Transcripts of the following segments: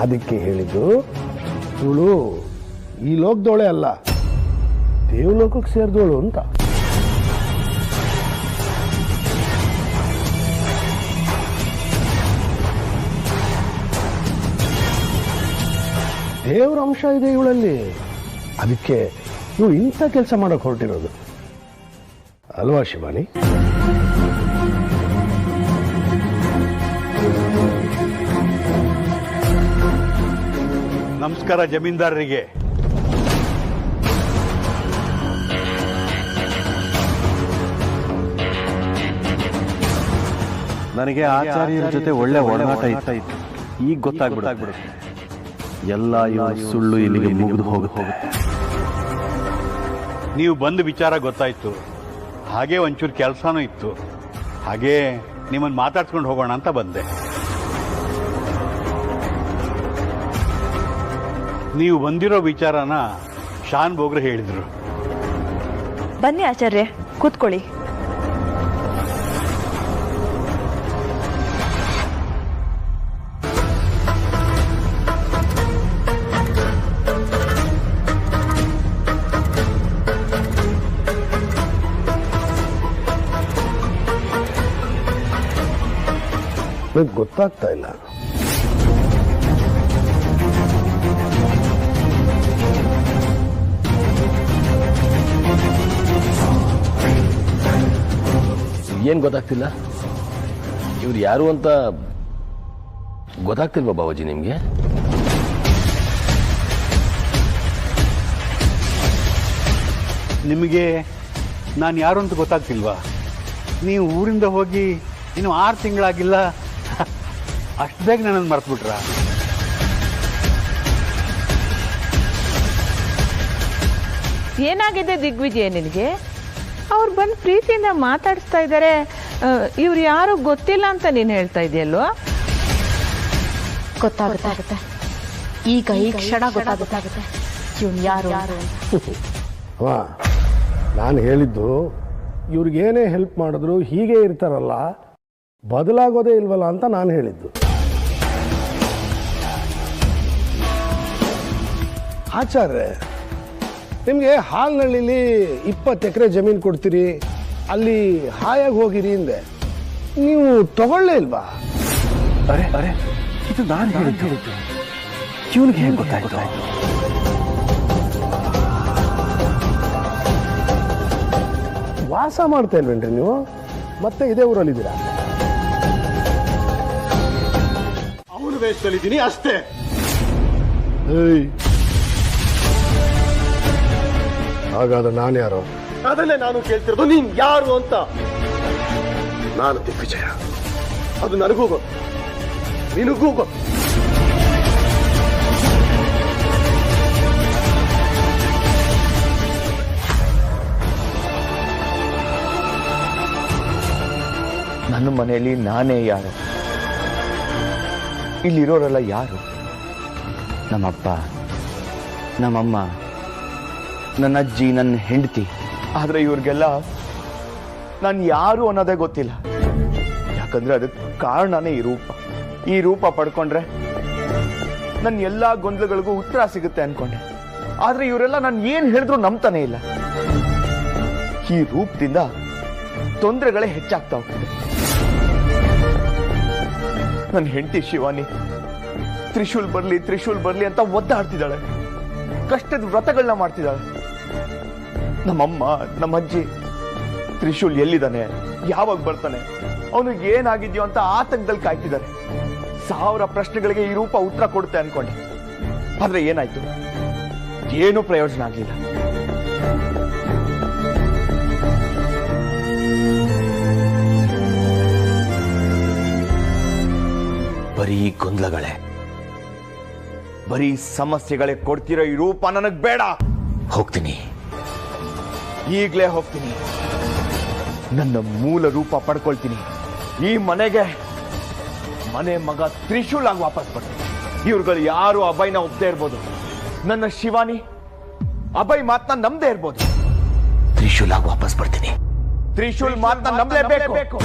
ಅದಕ್ಕೆ ಹೇಳಿದ್ದು ಇವಳು ಈ ಲೋಕದೋಳೆ ಅಲ್ಲ, ದೇವಲೋಕಕ್ಕೆ ಸೇರಿದವಳು ಅಂತ. ದೇವರ ಅಂಶ ಇದೆ ಇವಳಲ್ಲಿ. ಅದಕ್ಕೆ ಇವಳು ಇಂಥ ಕೆಲಸ ಮಾಡಕ್ ಹೊರಟಿರೋದು ಅಲ್ವಾ ಶಿವಾನಿ? ನಮಸ್ಕಾರ ಜಮೀನ್ದಾರರಿಗೆ. ನನಗೆ ಆಚಾರ್ಯರ ಜೊತೆ ಒಳ್ಳೆ ಒಡನಾಟ ಇತ್ತು. ಈಗ ಗೊತ್ತಾಗ್ಬಿಡುತ್ತೆ ಎಲ್ಲ ಸುಳ್ಳು ಇಲ್ಲಿಗೆ ಮುಗಿದು ಹೋಗುತ್ತೆ. ನೀವು ಬಂದ ವಿಚಾರ ಗೊತ್ತಾಯ್ತು, ಹಾಗೆ ಒಂಚೂರು ಕೆಲಸನೂ ಇತ್ತು, ಹಾಗೆ ನಿಮ್ಮನ್ನು ಮಾತಾಡ್ಸ್ಕೊಂಡು ಹೋಗೋಣ ಅಂತ ಬಂದೆ. ನೀವು ಬಂದಿರೋ ವಿಚಾರನ ಶಾನ್ ಬೋಗ್ರೆ ಹೇಳಿದ್ರು. ಬನ್ನಿ ಆಚಾರ್ಯ, ಕೂತ್ಕೊಳ್ಳಿ. ನನಗೆ ಗೊತ್ತಾಗ್ತಾ ಇಲ್ಲ. ಏನ್ ಗೊತ್ತಾಗ್ತಿಲ್ಲ? ಇವ್ರು ಯಾರು ಅಂತ ಗೊತ್ತಾಗ್ತಿಲ್ವಾ ಬಾಬಾಜಿ ನಿಮ್ಗೆ? ನಿಮಗೆ ನಾನು ಯಾರು ಅಂತ ಗೊತ್ತಾಗ್ತಿಲ್ವಾ? ನೀವು ಊರಿಂದ ಹೋಗಿ ಇನ್ನು 6 ತಿಂಗಳಾಗಿಲ್ಲ, ಅಷ್ಟು ಬೇಗ ನನ್ನನ್ನು ಮರೆತುಬಿಟ್ರಾ? ಏನಾಗಿದೆ ದಿಗ್ವಿಜಯ ನಿನಗೆ? ಅವ್ರು ಬಂದು ಪ್ರೀತಿಯಿಂದ ಮಾತಾಡಿಸ್ತಾ ಇದ್ದಾರೆ, ಇವ್ರು ಯಾರು ಗೊತ್ತಿಲ್ಲ ಅಂತ ನೀನು ಹೇಳ್ತಾ ಇದೆಯಲ್ವಾ? ಗೊತ್ತಾಗುತ್ತೆ, ಈಗ ಈ ಕ್ಷಣ ಗೊತ್ತಾಗುತ್ತೆ ಇವ್ನು ಯಾರು. ನಾನು ಹೇಳಿದ್ದು ಇವ್ರಿಗೇನೇ ಹೆಲ್ಪ್ ಮಾಡಿದ್ರು ಹೀಗೆ ಇರ್ತಾರಲ್ಲ, ಬದಲಾಗೋದೇ ಇಲ್ವಲ್ಲ ಅಂತ ನಾನು ಹೇಳಿದ್ದು. ಆಚಾರ್ಯ, ನಿಮಗೆ ಹಾಲ್ನಳ್ಳಿಲಿ 20 ಎಕರೆ ಜಮೀನು ಕೊಡ್ತೀರಿ, ಅಲ್ಲಿ ಹಾಯಾಗಿ ಹೋಗಿರಿ ಹಿಂದೆ, ನೀವು ತಗೊಳ್ಳೇ ಇಲ್ವಾ? ಅರೆ ಅರೆ, ಇದು ನಾನು ಹೇಳಿದ್ದು. ಇವನಿಗೆ ಹೇಗೆ ಗೊತ್ತಾಯ್ತು? ವಾಸ ಮಾಡ್ತಾ ಇಲ್ವೇನ್ರಿ ನೀವು? ಮತ್ತೆ ಇದೇ ಊರಲ್ಲಿದ್ದೀರಾ? ಅವನು ವೇಷದಲ್ಲಿದ್ದೀನಿ ಅಷ್ಟೇ. ಹಾಗಾದ್ರೆ ನಾನು ಯಾರು? ಅದನ್ನೇ ನಾನು ಕೇಳ್ತಿರೋದು, ನೀನ್ ಯಾರು ಅಂತ. ನಾನು ದಿಗ್ವಿಜಯ. ಅದು ನನಗೂ ಗೊತ್ತು, ನಿನಗೂ ಗೊತ್ತು. ನನ್ನ ಮನೆಯಲ್ಲಿ ನಾನೇ ಯಾರು? ಇಲ್ಲಿರೋರೆಲ್ಲ ಯಾರು? ನಮ್ಮಪ್ಪ, ನಮ್ಮಮ್ಮ, ನನ್ನ ಅಜ್ಜಿ, ನನ್ನ ಹೆಂಡತಿ. ಆದ್ರೆ ಇವ್ರಿಗೆಲ್ಲ ನಾನು ಯಾರು ಅನ್ನೋದೇ ಗೊತ್ತಿಲ್ಲ. ಯಾಕಂದ್ರೆ ಅದಕ್ಕೆ ಕಾರಣನೇ ಈ ರೂಪ ಪಡ್ಕೊಂಡ್ರೆ ನನ್ನ ಎಲ್ಲಾ ಗೊಂದಲಗಳಿಗೂ ಉತ್ತರ ಸಿಗುತ್ತೆ ಅನ್ಕೊಂಡೆ. ಆದ್ರೆ ಇವರೆಲ್ಲ ನಾನು ಏನ್ ಹೇಳಿದ್ರು ನಂಬ್ತಾನೆ ಇಲ್ಲ. ಈ ರೂಪದಿಂದ ತೊಂದರೆಗಳೇ ಹೆಚ್ಚಾಗ್ತಾ ಹೋಗ್ತದೆ. ನನ್ನ ಹೆಂಡತಿ ಶಿವಾನಿ ತ್ರಿಶೂಲ್ ಬರ್ಲಿ ಅಂತ ಒದ್ದಾಡ್ತಿದ್ದಾಳೆ, ಕಷ್ಟದ ವ್ರತಗಳನ್ನ ಮಾಡ್ತಿದ್ದಾಳೆ. ನಮ್ಮಮ್ಮ, ನಮ್ಮ ಅಜ್ಜಿ ತ್ರಿಶೂಲ್ ಎಲ್ಲಿದ್ದಾನೆ, ಯಾವಾಗ ಬರ್ತಾನೆ, ಅವನಿಗೆ ಏನಾಗಿದ್ಯೋ ಅಂತ ಆತಂಕದಲ್ಲಿ ಕಾಯ್ತಿದ್ದಾರೆ. 1000 ಪ್ರಶ್ನೆಗಳಿಗೆ ಈ ರೂಪ ಉತ್ತರ ಕೊಡುತ್ತೆ ಅನ್ಕೊಂಡೆ. ಆದ್ರೆ ಏನಾಯ್ತು? ಏನೂ ಪ್ರಯೋಜನ ಆಗ್ಲಿಲ್ಲ. ಬರೀ ಗೊಂದಲಗಳೇ, ಬರೀ ಸಮಸ್ಯೆಗಳೇ ಕೊಡ್ತಿರೋ ಈ ರೂಪ ನನಗ್ ಬೇಡ. ಹೋಗ್ತೀನಿ, ಈಗ್ಲೇ ಹೋಗ್ತೀನಿ. ನನ್ನ ಮೂಲ ರೂಪ ಪಡ್ಕೊಳ್ತೀನಿ. ಈ ಮನೆಗೆ ಮನೆ ಮಗ ತ್ರಿಶೂಲ್ ಆಗಿ ವಾಪಸ್ ಬರ್ತೀನಿ. ಇವ್ರುಗಳು ಯಾರು ಅಭಯ್ನ ಒಪ್ಪದೇ ಇರ್ಬೋದು, ನನ್ನ ಶಿವಾನಿ ಅಭಯ್ ಮಾತನ್ನ ನಂಬದೇ ಇರ್ಬೋದು. ತ್ರಿಶೂಲ್ ಆಗಿ ವಾಪಸ್ ಬರ್ತೀನಿ. ತ್ರಿಶೂಲ್ ಮಾತನ್ನ ನಂಬಲೇಬೇಕು.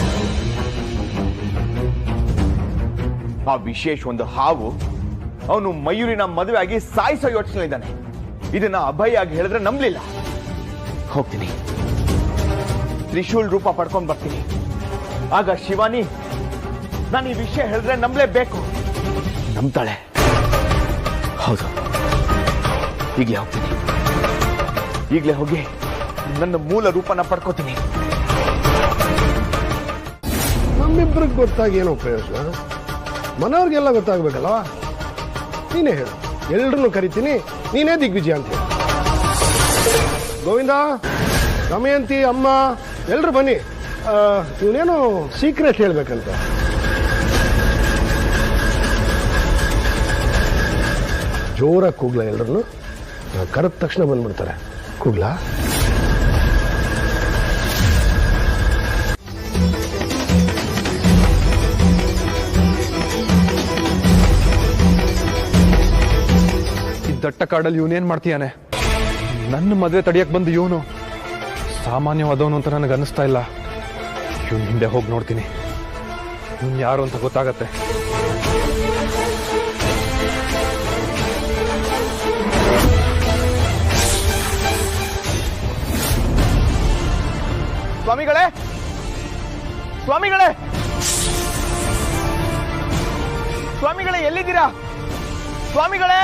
ಆ ವಿಶೇಷ ಒಂದು ಹಾವು ಅವನು ಮಯೂರಿನ ಮದುವೆ ಆಗಿ ಸಾಯಿಸೋ ಯೋಚನೆ ಇದ್ದಾನೆ. ಇದನ್ನ ಅಭಯ ಆಗಿ ಹೇಳಿದ್ರೆ ನಂಬಲಿಲ್ಲ. ಹೋಗ್ತೀನಿ, ತ್ರಿಶೂಲ್ ರೂಪ ಪಡ್ಕೊಂಡು ಬರ್ತೀನಿ. ಆಗ ಶಿವಾನಿ ನಾನು ಈ ವಿಷಯ ಹೇಳಿದ್ರೆ ನಂಬಲೇಬೇಕು. ನಂಬ್ತಾಳೆ. ಹೌದು, ಈಗಲೇ ಹೋಗ್ತೀನಿ. ಈಗಲೇ ಹೋಗಿ ನನ್ನ ಮೂಲ ರೂಪನ ಪಡ್ಕೋತೀನಿ. ನಮ್ಮಿಬ್ಬರಿಗೆ ಗೊತ್ತಾಗಿ ಏನೋ ಪ್ರಯೋಜನ? ಮನೆಯವ್ರಿಗೆಲ್ಲ ಗೊತ್ತಾಗ್ಬೇಕಲ್ಲ. ನೀನೇ ಹೇಳು, ಎಲ್ರನ್ನೂ ಕರಿತೀನಿ, ನೀನೇ ದಿಗ್ವಿಜಯ ಅಂತ ಹೇಳು. ಗೋವಿಂದ, ದಮಯಂತಿ, ಅಮ್ಮ ಎಲ್ರು ಬನ್ನಿ. ಇವನೇನೋ ಸೀಕ್ರೆಟ್ ಹೇಳ್ಬೇಕಂತ. ಜೋರಾಗಿ ಕೂಗ್ಲ ಎಲ್ರನ್ನು. ಕರೆದ ತಕ್ಷಣ ಬಂದ್ಬಿಡ್ತಾರೆ. ಕೂಗ್ಲಾ? ದಟ್ಟ ಕಾಡಲ್ಲಿ ಇವನೇನ್ ಮಾಡ್ತೀಯಾನೆ? ನನ್ನ ಮದುವೆ ತಡಿಯಕ್ ಬಂದು ಇವನು ಸಾಮಾನ್ಯವಾದವನು ಅಂತ ನನಗೆ ಅನ್ನಿಸ್ತಾ ಇಲ್ಲ. ಇವನ್ ಹಿಂದೆ ಹೋಗಿ ನೋಡ್ತೀನಿ, ಇವನ್ ಯಾರು ಅಂತ ಗೊತ್ತಾಗತ್ತೆ. ಸ್ವಾಮಿಗಳೇ, ಸ್ವಾಮಿಗಳೇ, ಸ್ವಾಮಿಗಳೇ, ಎಲ್ಲಿದ್ದೀರಾ ಸ್ವಾಮಿಗಳೇ?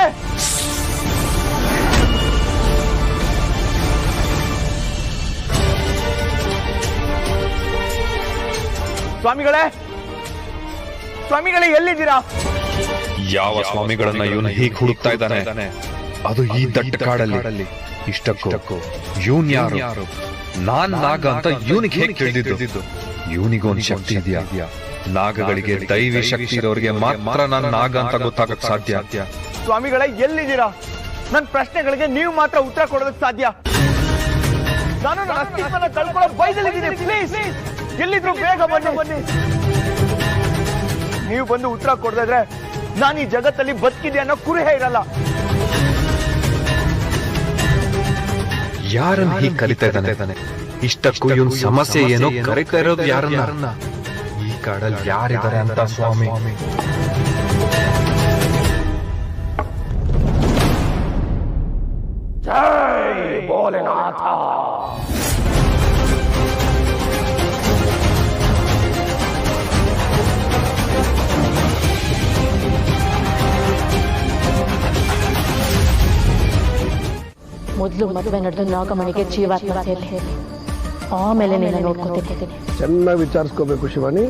ಸ್ವಾಮಿಗಳೇ, ಸ್ವಾಮಿಗಳೇ, ಎಲ್ಲಿದ್ದೀರಾ? ಯಾವ ಸ್ವಾಮಿಗಳನ್ನ ಇವನು ಹೀಗೆ ಹುಡುಕ್ತಾ ಇದ್ದಾನೆ? ಅದು ಈ ದಟ್ಟ ಕಾಡಲ್ಲಿ. ಇಷ್ಟಕ್ಕೂ ಇವನ್ ಯಾರು? ನಾನ್ ನಾಗ ಅಂತ ಇವನಿಗೆ ಹೇಗೆ ತಿಳಿದಿದ್ದು? ಇವನಿಗೊಂದು ಶಕ್ತಿ ಇದೆಯಾ? ನಾಗಗಳಿಗೆ ದೈವಿ ಶಕ್ತಿ ಇರೋರಿಗೆ ಮಾತ್ರ ನಾನು ನಾಗ ಅಂತ ಗೊತ್ತಾಗಕ್ ಸಾಧ್ಯ. ಸ್ವಾಮಿಗಳೇ, ಎಲ್ಲಿದ್ದೀರಾ? ನನ್ನ ಪ್ರಶ್ನೆಗಳಿಗೆ ನೀವು ಮಾತ್ರ ಉತ್ತರ ಕೊಡೋದಕ್ಕೆ ಸಾಧ್ಯ. ನಾನು ನನ್ನ ಅಸ್ತಿತ್ವನ ಕಳ್ಕೊಳ್ಳೋ ಬಯಲಿದ್ದೀನಿ. ಪ್ಲೀಸ್, ಎಲ್ಲಿದ್ರು ಬೇಗ ಬನ್ನಿ. ನೀವು ಬಂದು ಉತ್ತರ ಕೊಡದಿದ್ರೆ ನಾನು ಈ ಜಗತ್ತಲ್ಲಿ ಬದುಕಿದೆ ಅನ್ನೋ ಕುರುಹೇ ಇರಲ್ಲ. ಯಾರನ್ನ ಹೀಗೆ ಕಲಿತಾ ಇದ್ದಾನೆ? ಇಷ್ಟಕ್ಕೂ ಇವನ್ ಸಮಸ್ಯೆ ಏನೋ ಕರಿತಾ ಇರೋದು ಯಾರನ್ನ? ಈ ಕಾಡಲ್ಲಿ ಯಾರಿದ್ದಾರೆ ಅಂತ ಸ್ವಾಮಿ. ಜೈ ಭೋಲೆನಾಥ. ಮೊದಲು ಮದುವೆ ನಡೆದು ನಾಗಮಣಿಗೆ ಜೀವಾತ್ಮ ಸೇರಿ ಆಮೇಲೆ ನಿನ್ನ ನೋಡ್ಕೊತಿರ್ತೀನಿ. ಚೆನ್ನಾಗಿ ವಿಚಾರಿಸ್ಕೋಬೇಕು ಶಿವಾನಿ.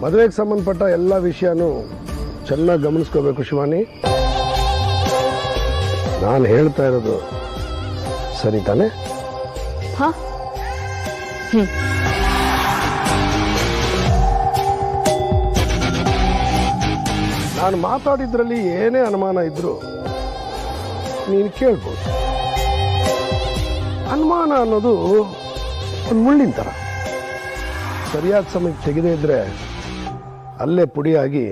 ಮದುವೆಗೆ ಸಂಬಂಧಪಟ್ಟ ಎಲ್ಲ ವಿಷಯನೂ ಚೆನ್ನಾಗಿ ಗಮನಿಸ್ಕೋಬೇಕು ಶಿವಾನಿ. ನಾನು ಹೇಳ್ತಾ ಇರೋದು ಸರಿ ತಾನೆ? ಹಾ, ನಾನು ಮಾತಾಡಿದ್ರಲ್ಲಿ ಏನೇ ಅನುಮಾನ ಇದ್ರು ನೀನು ಕೇಳ್ಬೋದು. ಅನುಮಾನ ಅನ್ನೋದು ಒಂದು ಮುಳ್ಳಿನ ಥರ. ಸರಿಯಾದ ಸಮಯಕ್ಕೆ ತೆಗೆದೇ ಇದ್ರೆ ಅಲ್ಲೇ ಪುಡಿಯಾಗಿ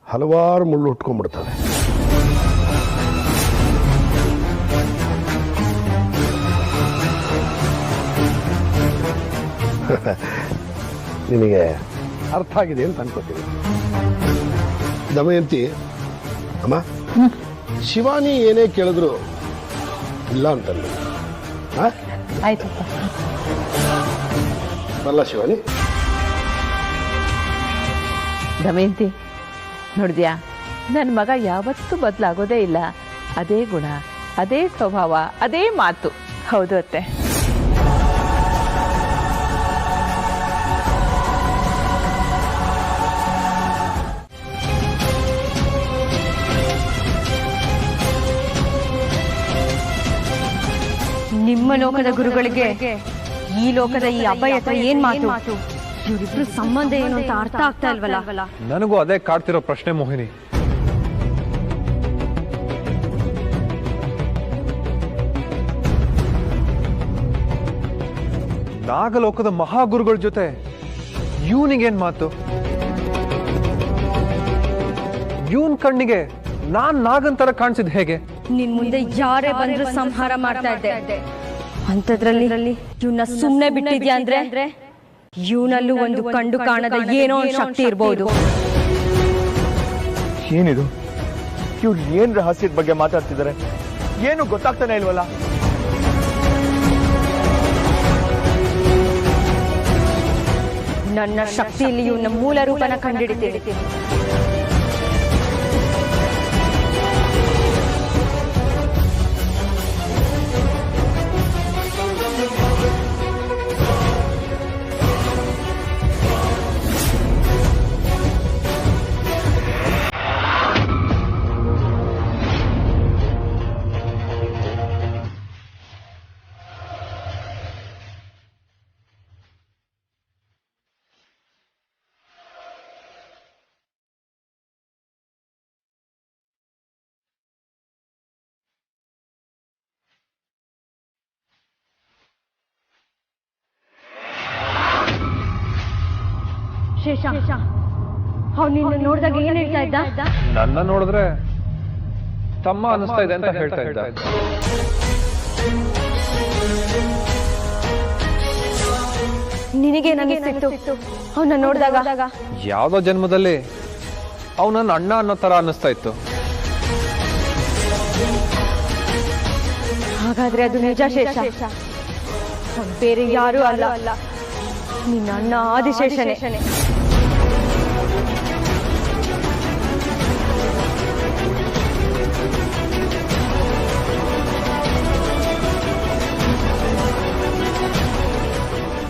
ಹಲವಾರು ಮುಳ್ಳು ಹುಟ್ಕೊಂಡ್ಬಿಡ್ತವೆ. ನಿನಗೆ ಅರ್ಥ ಆಗಿದೆ ಅಂತ ಅನ್ಕೋತೀನಿ. ದಮಯಂತಿ ಅಮ್ಮ, ಶಿವಾನಿ ಏನೇ ಕೇಳಿದ್ರು ಇಲ್ಲ ಅಂತಲ್ಲ. ಆಯ್ತಪ್ಪ. ಅಲ್ಲ ಶಿವಾನಿ? ದಮಯಂತಿ, ನೋಡಿದ್ಯಾ, ನನ್ನ ಮಗ ಯಾವತ್ತೂ ಬದಲಾಗೋದೇ ಇಲ್ಲ. ಅದೇ ಗುಣ, ಅದೇ ಸ್ವಭಾವ, ಅದೇ ಮಾತು. ಹೌದು ಅತ್ತೆ. ನಿಮ್ಮ ಲೋಕದ ಗುರುಗಳಿಗೆ ಈ ಲೋಕದ ಈ ಅಭಯ ಹತ್ರ ಏನ್ ಮಾತು? ಇವರಿಬ್ರು ಸಂಬಂಧ ಏನು ಅಂತ ಅರ್ಥ ಆಗ್ತಾ ಇಲ್ವಲ್ಲ. ನನಗೂ ಅದೇ ಕಾಡ್ತಿರೋ ಪ್ರಶ್ನೆ ಮೋಹಿನಿ. ನಾಗಲೋಕದ ಮಹಾಗುರುಗಳ ಜೊತೆ ಇವನಿಗೇನ್ ಮಾತು? ಇವನ್ ಕಣ್ಣಿಗೆ ನಾನ್ ನಾಗಂತರ ಕಾಣಿಸಿದ್ ಹೇಗೆ? ನಿನ್ ಮುಂದೆ ಯಾರೇ ಬಂದ್ರು ಸಂಹಾರ ಮಾಡ್ತಾ ಇದ್ದೆ. ಅಂಥದ್ರಲ್ಲಿ ಇವನ್ನ ಸುಮ್ನೆ ಬಿಟ್ಟಿದ್ಯಾ ಅಂದ್ರೆ ಇವನಲ್ಲೂ ಒಂದು ಕಂಡು ಕಾಣದ ಏನೋ ಒಂದು ಶಕ್ತಿ ಇರ್ಬೋದು. ಏನಿದು? ಇವ್ರು ಏನ್ ರಹಸ್ಯದ ಬಗ್ಗೆ ಮಾತಾಡ್ತಿದ್ದಾರೆ? ಏನು ಗೊತ್ತಾಗ್ತಾನೆ ಇಲ್ವಲ್ಲ? ನನ್ನ ಶಕ್ತಿಯಲ್ಲಿ ಇವನ ಮೂಲ ರೂಪನ ಕಂಡುಹಿಡಿತೀನಿ. ಶೇಷ, ಅವ್ನು ನಿನ್ನ ನೋಡಿದಾಗ ಏನ್ ಹೇಳ್ತಾ ಇದ್ದ? ನನ್ನ ನೋಡಿದ್ರೆ ತಮ್ಮ ಅನಿಸ್ತಾ ಇದೆ ಅಂತ ಹೇಳ್ತಾ ಇದ್ದ. ನಿನಗೆ ನನಗಿತ್ತು ಅವನ್ನ ನೋಡಿದಾಗ? ಯಾವ್ದೋ ಜನ್ಮದಲ್ಲಿ ಅವ್ ನನ್ನ ಅಣ್ಣ ಅನ್ನೋ ತರ ಅನ್ನಿಸ್ತಾ ಇತ್ತು. ಹಾಗಾದ್ರೆ ಅದು ನಿಜ ಶೇಷ. ಬೇರೆ ಯಾರು ಅಲ್ಲ, ನಿನ್ನ ಅಣ್ಣ ಆದಿಶೇಷನೇ.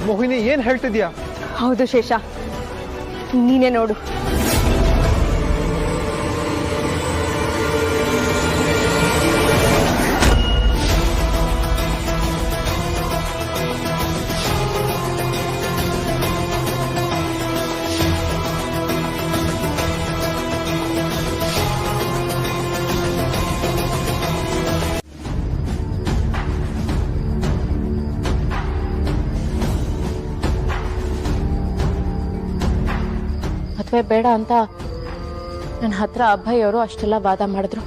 ಮೋಹಿನಿ, ಏನ್ ಹೇಳ್ತಿದ್ಯಾ? ಹೌದು ಶೇಷ, ನೀನೇ ನೋಡು. ಬೇಡ ಅಂತ ನನ್ನ ಹತ್ರ ಅಭಯ್ ಅವರು ಅಷ್ಟೆಲ್ಲ ವಾದ ಮಾಡಿದ್ರು.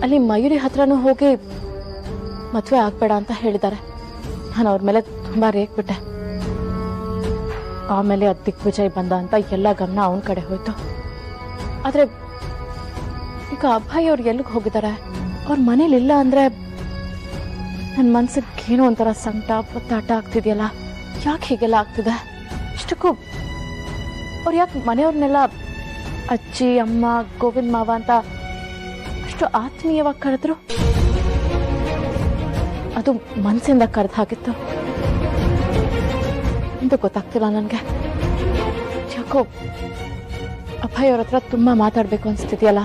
ಅಲ್ಲಿ ಮಯೂರಿ ಹತ್ರನೂ ಹೋಗಿ ಮದುವೆ ಆಗ್ಬೇಡ ಅಂತ ಹೇಳಿದ್ದಾರೆ. ನಾನು ಅವ್ರ ಮೇಲೆ ತುಂಬಾ ರೇಗ್ಬಿಟ್ಟೆ. ಆಮೇಲೆ ಅದು ದಿಗ್ವಿಜಯ್ ಬಂದ ಅಂತ ಎಲ್ಲ ಗಮನ ಅವನ ಕಡೆ ಹೋಯ್ತು. ಆದ್ರೆ ಈಗ ಅಭಯ್ ಅವ್ರು ಎಲ್ಲಿಗೆ ಹೋಗಿದ್ದಾರೆ? ಅವ್ರ ಮನೇಲಿ ಇಲ್ಲ ಅಂದ್ರೆ ನನ್ನ ಮನ್ಸಿಗೆ ಏನೋ ಒಂಥರ ಸಂಕಟ ಒತ್ತಾಟ ಆಗ್ತಿದೆಯಲ್ಲ. ಯಾಕೆ ಹೀಗೆಲ್ಲ ಆಗ್ತಿದೆ? ಇಷ್ಟಕ್ಕೂ ಅವ್ರು ಯಾಕೆ ಮನೆಯವ್ರನ್ನೆಲ್ಲ ಅಜ್ಜಿ, ಅಮ್ಮ, ಗೋವಿಂದ್ ಮಾವ ಅಂತ ಅಷ್ಟು ಆತ್ಮೀಯವಾಗಿ ಕರೆದ್ರು? ಅದು ಮನಸ್ಸಿಂದ ಕರೆದ ಹಾಗಿತ್ತು ಅಂತ ಗೊತ್ತಾಗ್ತಿಲ್ಲ ನನಗೆ. ಯಾಕೋ ಅಭಯ್ ಅವ್ರ ಹತ್ರ ತುಂಬಾ ಮಾತಾಡ್ಬೇಕು ಅನ್ಸ್ತಿದ್ಯಲ್ಲ.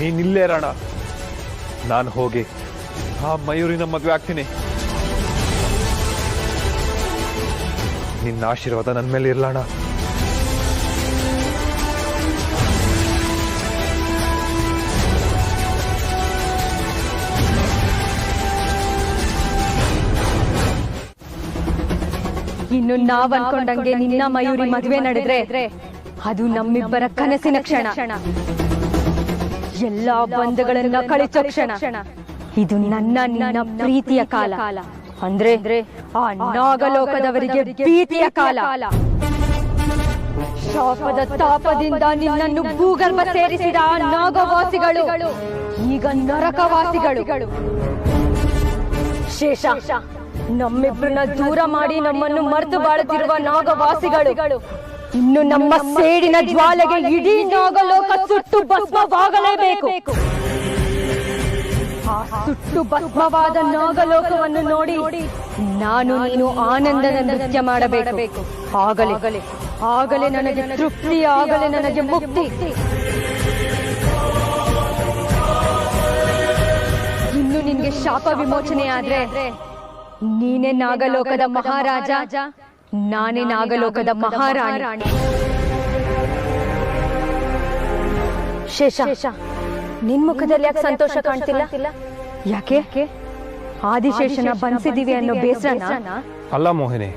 ನೀನಿಲ್ಲೇ ರಾಣ, ನಾನು ಹೋಗಿ ಆ ಮಯೂರಿನ ಮದುವೆ ಆಗ್ತೀನಿ. ನಿನ್ನ ಆಶೀರ್ವಾದ ನನ್ನ ಮೇಲೆ ಇರ್ಲಣ್ಣ. ಇನ್ನು ನಾವ್ ಅನ್ಕೊಂಡಂಗೆ ನಿನ್ನ ಮಯೂರಿ ಮದುವೆ ನಡೆದ್ರೆ ಅದು ನಮ್ಮಿಬ್ಬರ ಕನಸಿನ ಕ್ಷಣ, ಎಲ್ಲಾ ಬಂಧಗಳನ್ನ ಕಳಿಸೋ ಕ್ಷಣ. ಇದು ನನ್ನ ನಿನ್ನ ಪ್ರೀತಿಯ ಕಾಲ, ಅಂದ್ರೆ ಆ ನಾಗಲೋಕದವರಿಗೆ ಭೀತಿಯ ಕಾಲ. ಶಾಪದ ತಾಪದಿಂದ ನಿನ್ನನ್ನು ಭೂಗರ್ಭ ಸೇರಿಸಿದ ಆ ನಾಗವಾಸಿಗಳು ಈಗ ನರಕವಾಸಿಗಳು. ಶೇಷ, ನಮ್ಮಿಬ್ಬರನ್ನ ದೂರ ಮಾಡಿ ನಮ್ಮನ್ನು ಮರೆತು ಬಾಳುತ್ತಿರುವ ನಾಗವಾಸಿಗಳು ಇನ್ನು ನಮ್ಮ ಸೇಡಿನ ಜ್ವಾಲೆಗೆ ಇಡೀ ನಾಗಲೋಕ ಸುಟ್ಟು ಭಸ್ಮವಾಗಲೇಬೇಕು. ಆ ಸುಟ್ಟು ಭಸ್ಮವಾದ ನಾಗಲೋಕವನ್ನು ನೋಡಿ ನಾನು ನೀನು ಆನಂದದ ನೃತ್ಯ ಮಾಡಬೇಕು. ಆಗಲೇ ನನಗೆ ತೃಪ್ತಿ, ಆಗಲೇ ನನಗೆ ಮುಕ್ತಿ. ಇನ್ನು ನಿನ್ಗೆ ಶಾಪ ವಿಮೋಚನೆ ಆದ್ರೆ ನೀನೇ ನಾಗಲೋಕದ ಮಹಾರಾಜ, ನಾನೇ ನಾಗಲೋಕದ ಮಹಾರಾಣಿ. ಶೇಷ, ನಿನ್ ಮುಖದಲ್ಲಿ ಯಾಕೆ ಸಂತೋಷ ಕಾಣ್ತಿಲ್ಲ? ಯಾಕೆ? ಆದಿಶೇಷನ ಬಂಧಿಸಿದೀವಿ ಅನ್ನೋ ಬೇಸರನ? ಅಲ್ಲ ಮೋಹಿನಿ,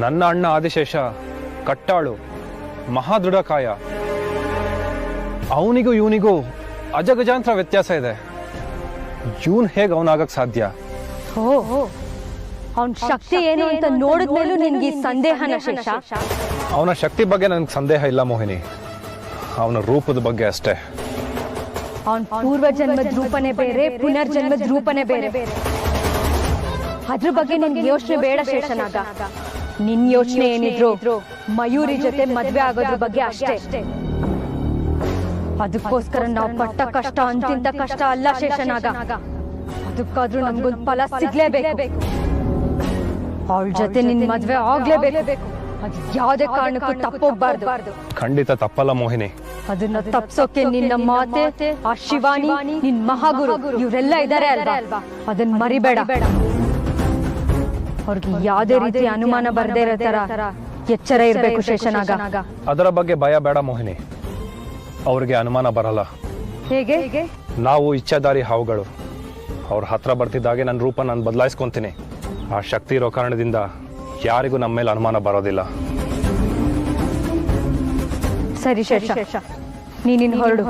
ನನ್ನ ಅಣ್ಣ ಆದಿಶೇಷ ಕಟ್ಟಾಳು, ಮಹಾದೃಢಕಾಯ. ಅವನಿಗೂ ಇವನಿಗೂ ಅಜಗಜಾಂತರ ವ್ಯತ್ಯಾಸ ಇದೆ. ಇವನ್ ಹೇಗೆ ಅವನಾಗಕ್ ಸಾಧ್ಯ? ಅವನ ಶಕ್ತಿ ಏನು ಅಂತ ನೋಡಿದ್ಮೇಲೂ ನಿನ್ಗೆ ಸಂದೇಹನ ಶೇಷ? ಅವನ ಶಕ್ತಿ ಬಗ್ಗೆ ನನ್ಗೆ ಸಂದೇಹ ಇಲ್ಲ ಮೋಹಿನಿ, ಅವನ ರೂಪದ ಬಗ್ಗೆ ಅಷ್ಟೇ. ಅವನ ಪೂರ್ವ ಜನ್ಮದ ರೂಪನೇ ಬೇರೆ, ಪುನರ್ಜನ್ಮದ ರೂಪನೇ ಬೇರೆ. ಅದ್ರ ಬಗ್ಗೆ ನಿನ್ಗೆ ಯೋಚನೆ ಬೇಡ ಶೇಷನಾಗ. ನಿನ್ ಯೋಚನೆ ಏನಿದ್ರು ಮಯೂರಿ ಜೊತೆ ಮದ್ವೆ ಆಗೋದ್ರ ಬಗ್ಗೆ ಅಷ್ಟೇ. ಅದಕ್ಕೋಸ್ಕರ ನಾವು ಪಟ್ಟ ಕಷ್ಟ ಅಂತಿಂತ ಕಷ್ಟ ಅಲ್ಲ ಶೇಷನಾಗ. ಅದಕ್ಕಾದ್ರೂ ನಮ್ಗೊಂದು ಫಲ ಸಿಗ್ಲೇಬೇಕು. ಅವಳ ಜೊತೆ ನಿನ್ ಮದ್ವೆ ಆಗ್ಲೇಬೇಕು. ಅದು ಯಾವ್ದೇ ಕಾರಣಕ್ಕೂ ತಪ್ಪೋಗ್ಬಾರ್ದು. ಖಂಡಿತ ತಪ್ಪಲ್ಲ ಮೋಹಿನಿ. ಅದನ್ನ ತಪ್ಸೋಕೆ ನಿನ್ನ ಮಾತೆ, ಆ ಶಿವಾನಿ, ನಿನ್ ಮಹಾಗುರು ಇವರೆಲ್ಲ ಇದ್ದಾರೆ ಅಲ್ವಾ, ಅದನ್ನ ಮರಿಬೇಡ. ಅವ್ರಿಗೆ ಯಾವ್ದೇ ರೀತಿ ಅನುಮಾನ ಬರ್ದೇ ಇರೋ ತರ ಎಚ್ಚರ ಇರ್ಬೇಕು ಶೇಷನಾಗ. ಅದರ ಬಗ್ಗೆ ಭಯ ಬೇಡ ಮೋಹಿನಿ, ಅವ್ರಿಗೆ ಅನುಮಾನ ಬರಲ್ಲ. ಹೇಗೆ? ನಾವು ಇಚ್ಛಾಧಾರಿ ಹಾವುಗಳು. ಅವ್ರ ಹತ್ರ ಬರ್ತಿದ್ದಾಗೆ ನನ್ನ ರೂಪ ನಾನು ಬದಲಾಯಿಸ್ಕೊಂತೀನಿ. ಆ ಶಕ್ತಿ ಇರೋ ಕಾರಣದಿಂದ ಯಾರಿಗೂ ನಮ್ಮ ಮೇಲೆ ಅನುಮಾನ ಬರೋದಿಲ್ಲ. ಸರಿ ಶೇಷ, ನೀನಿನ್ ಹೊರಡು.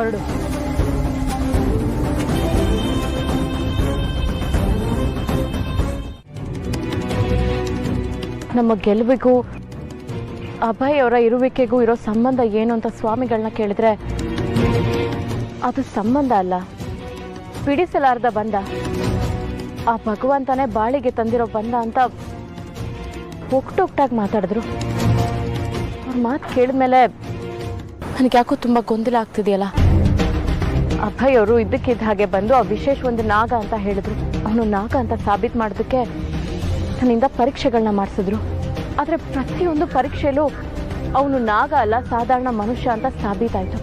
ನಮ್ಮ ಗೆಲುವಿಗೂ ಅಭಯ್ ಅವರ ಇರುವಿಕೆಗೂ ಇರೋ ಸಂಬಂಧ ಏನು ಅಂತ ಸ್ವಾಮಿಗಳನ್ನ ಕೇಳಿದ್ರೆ ಅದು ಸಂಬಂಧ ಅಲ್ಲ, ಬಿಡಿಸಲಾರ್ದ ಬಂಧ. ಆ ಭಗವಂತನೇ ಬಾಳಿಗೆ ತಂದಿರೋ ಬಂಧ ಅಂತ ಒಕ್ಟೊಕ್ಟಾಗಿ ಮಾತಾಡಿದ್ರು. ಅವ್ರ ಮಾತು ಕೇಳಿದ್ಮೇಲೆ ನನಗೆ ಯಾಕೋ ತುಂಬ ಗೊಂದಲ ಆಗ್ತಿದೆಯಲ್ಲ. ಅಭಯ್ ಅವರು ಇದ್ದಕ್ಕಿದ್ದ ಹಾಗೆ ಬಂದು ಆ ವಿಶೇಷ ಒಂದು ನಾಗ ಅಂತ ಹೇಳಿದ್ರು. ಅವನು ನಾಗ ಅಂತ ಸಾಬೀತು ಮಾಡೋದಕ್ಕೆ ನನ್ನಿಂದ ಪರೀಕ್ಷೆಗಳನ್ನ ಮಾಡಿಸಿದ್ರು. ಆದರೆ ಪ್ರತಿಯೊಂದು ಪರೀಕ್ಷೆಯಲ್ಲೂ ಅವನು ನಾಗ ಅಲ್ಲ, ಸಾಧಾರಣ ಮನುಷ್ಯ ಅಂತ ಸಾಬೀತಾಯಿತು.